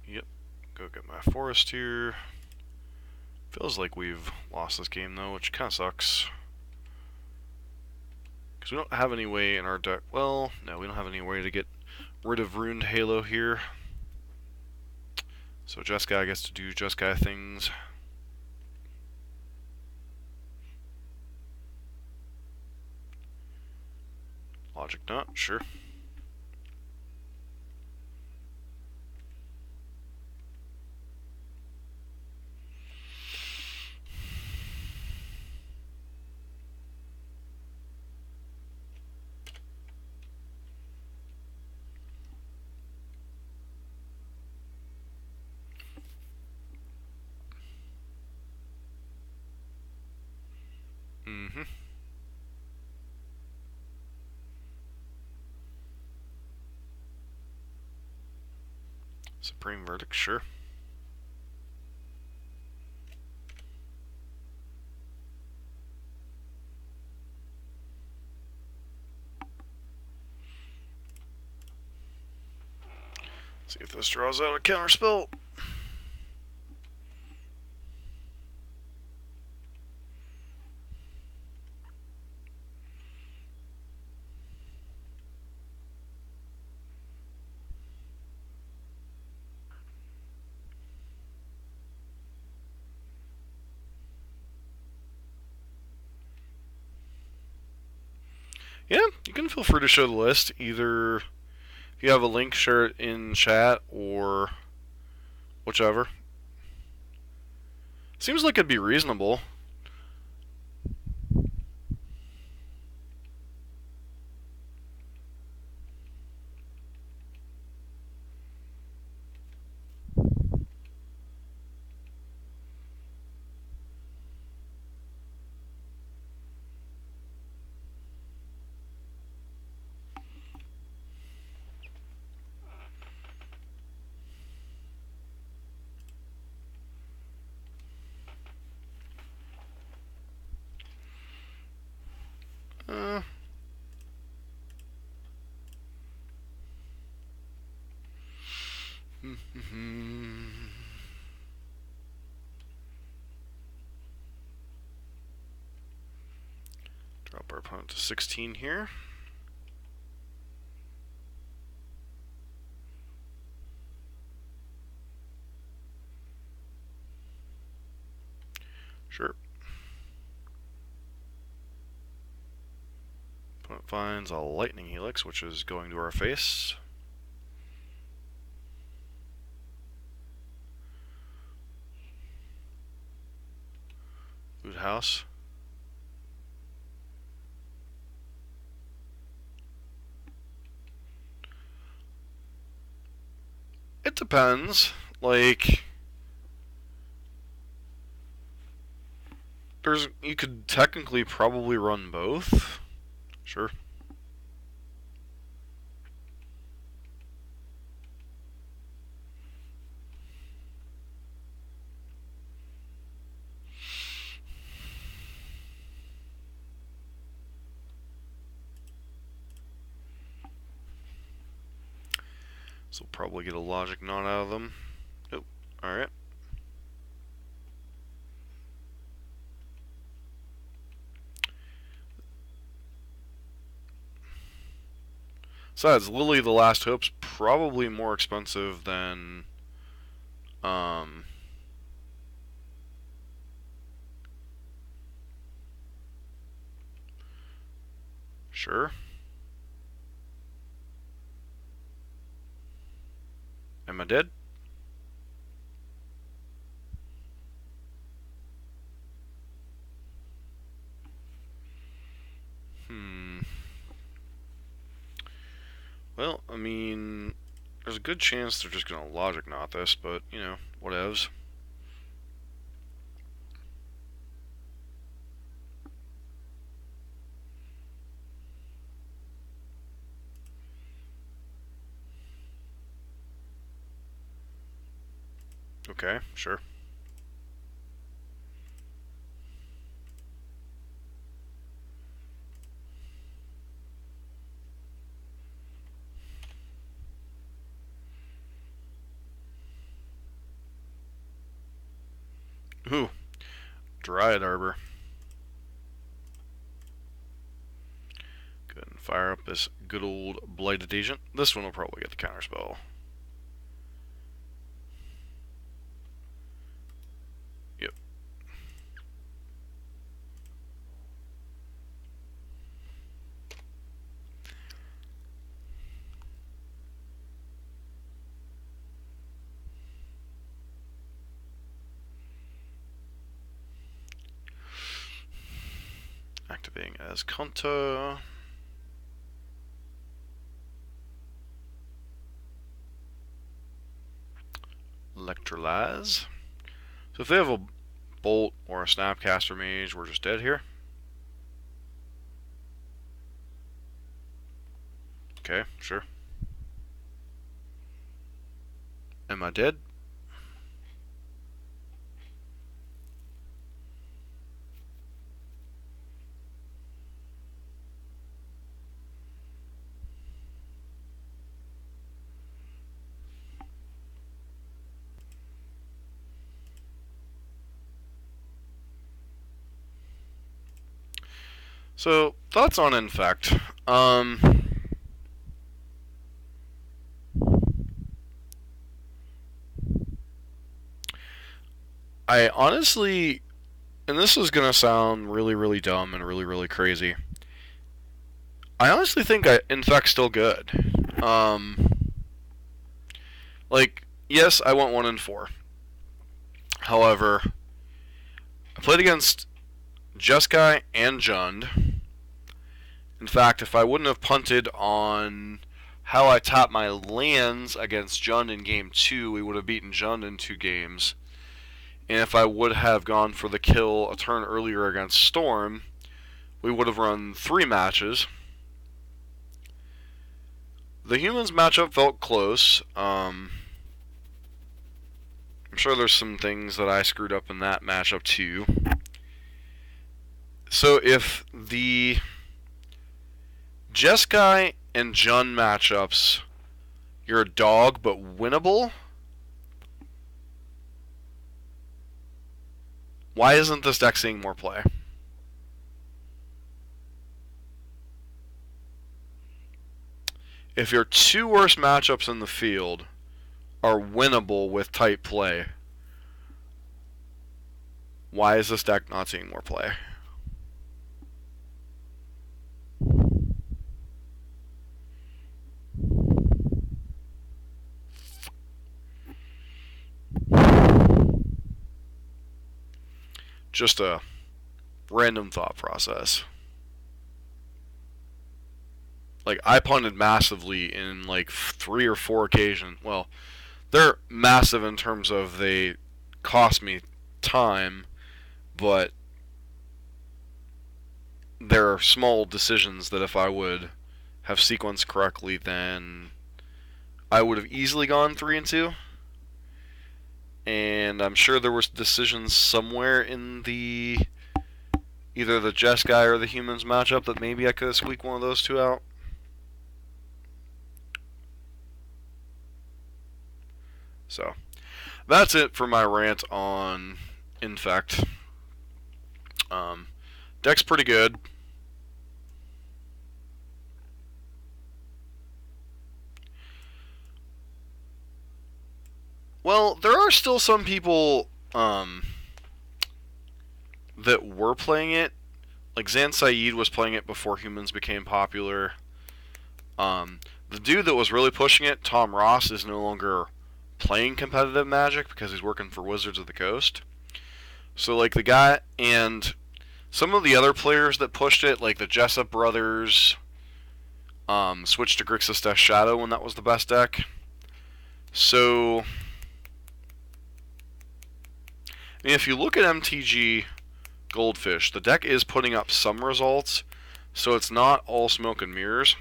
Yep. Go get my forest here. Feels like we've lost this game though, which kind of sucks. Because we don't have any way in our deck. Well, no, we don't have any way to get rid of Ruined Halo here. So Jeskai gets to do Jeskai things. Logic Knot, sure. Supreme Verdict, sure. See if this draws out a counterspell. Yeah, you can feel free to show the list. Either if you have a link, share it in chat or whichever. Seems like it'd be reasonable. Uh, Drop our opponent to 16 here. Sure. Opponent finds a Lightning Helix, which is going to our face. Loot house. It depends. Like, you could technically probably run both. Sure. So we'll probably get a logic knot out of them. Oh, alright. Besides, Lily the Last Hope's probably more expensive than sure. Am I dead? Well, I mean, there's a good chance they're just gonna logic knot this, but, you know, whatevs. Okay, sure. Ooh, Dryad Arbor. Go ahead and fire up this good old Blighted Agent. This one will probably get the counterspell. Yep. Activating as Kanta. Electrolyze. So if they have a Bolt or a Snapcaster Mage, we're just dead here. Okay, sure. Am I dead? So, thoughts on Infect. I honestly, and this is gonna sound really, really dumb and really, really crazy. I honestly think Infect's still good. Like, yes, I went 1-4. However, I played against Jeskai and Jund. In fact, if I wouldn't have punted on how I topped my lands against Jund in game 2, we would have beaten Jund in 2 games. And if I would have gone for the kill a turn earlier against Storm, we would have run 3 matches. The humans matchup felt close. I'm sure there's some things that I screwed up in that matchup too. So if the Jeskai and Jund matchups, you're a dog but winnable, why isn't this deck seeing more play? If your 2 worst matchups in the field are winnable with tight play, why is this deck not seeing more play? Just a random thought process. Like, I punted massively in like 3 or 4 occasions. Well, they're massive in terms of they cost me time, but there are small decisions that if I would have sequenced correctly, then I would have easily gone 3-2. And I'm sure there was decisions somewhere in the either the Jeskai or the humans matchup that maybe I could have squeaked one of those 2 out. So, that's it for my rant on Infect. Deck's pretty good. Well, there are still some people that were playing it. Like Zan Saeed was playing it before humans became popular. The dude that was really pushing it, Tom Ross, is no longer playing competitive Magic because he's working for Wizards of the Coast. So, like, the guy and some of the other players that pushed it, like the Jessup brothers, switched to Grixis Death Shadow when that was the best deck. So, I mean, if you look at MTG Goldfish, the deck is putting up some results, so it's not all smoke and mirrors.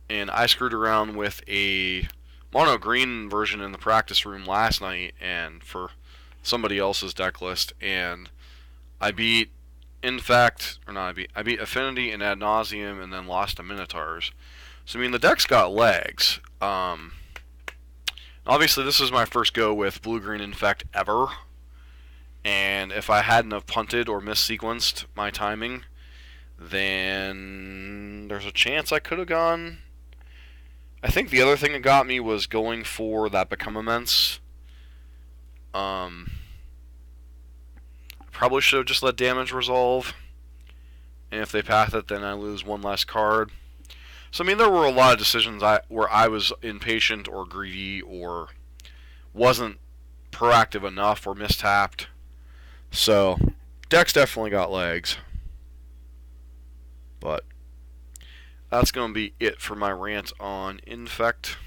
And I screwed around with a Mono Green version in the practice room last night, and for somebody else's deck list, and I beat I beat Affinity and Ad Nauseam, and then lost to Minotaurs. So I mean, the deck's got legs. Obviously, this is my first go with Blue Green Infect ever, and if I hadn't have punted or missequenced my timing, then there's a chance I could have gone. I think the other thing that got me was going for that Become Immense. Probably should have just let damage resolve, and if they path it, then I lose 1 less card. So I mean, there were a lot of decisions where I was impatient or greedy or wasn't proactive enough or mistapped. So deck's definitely got legs, but that's going to be it for my rant on Infect.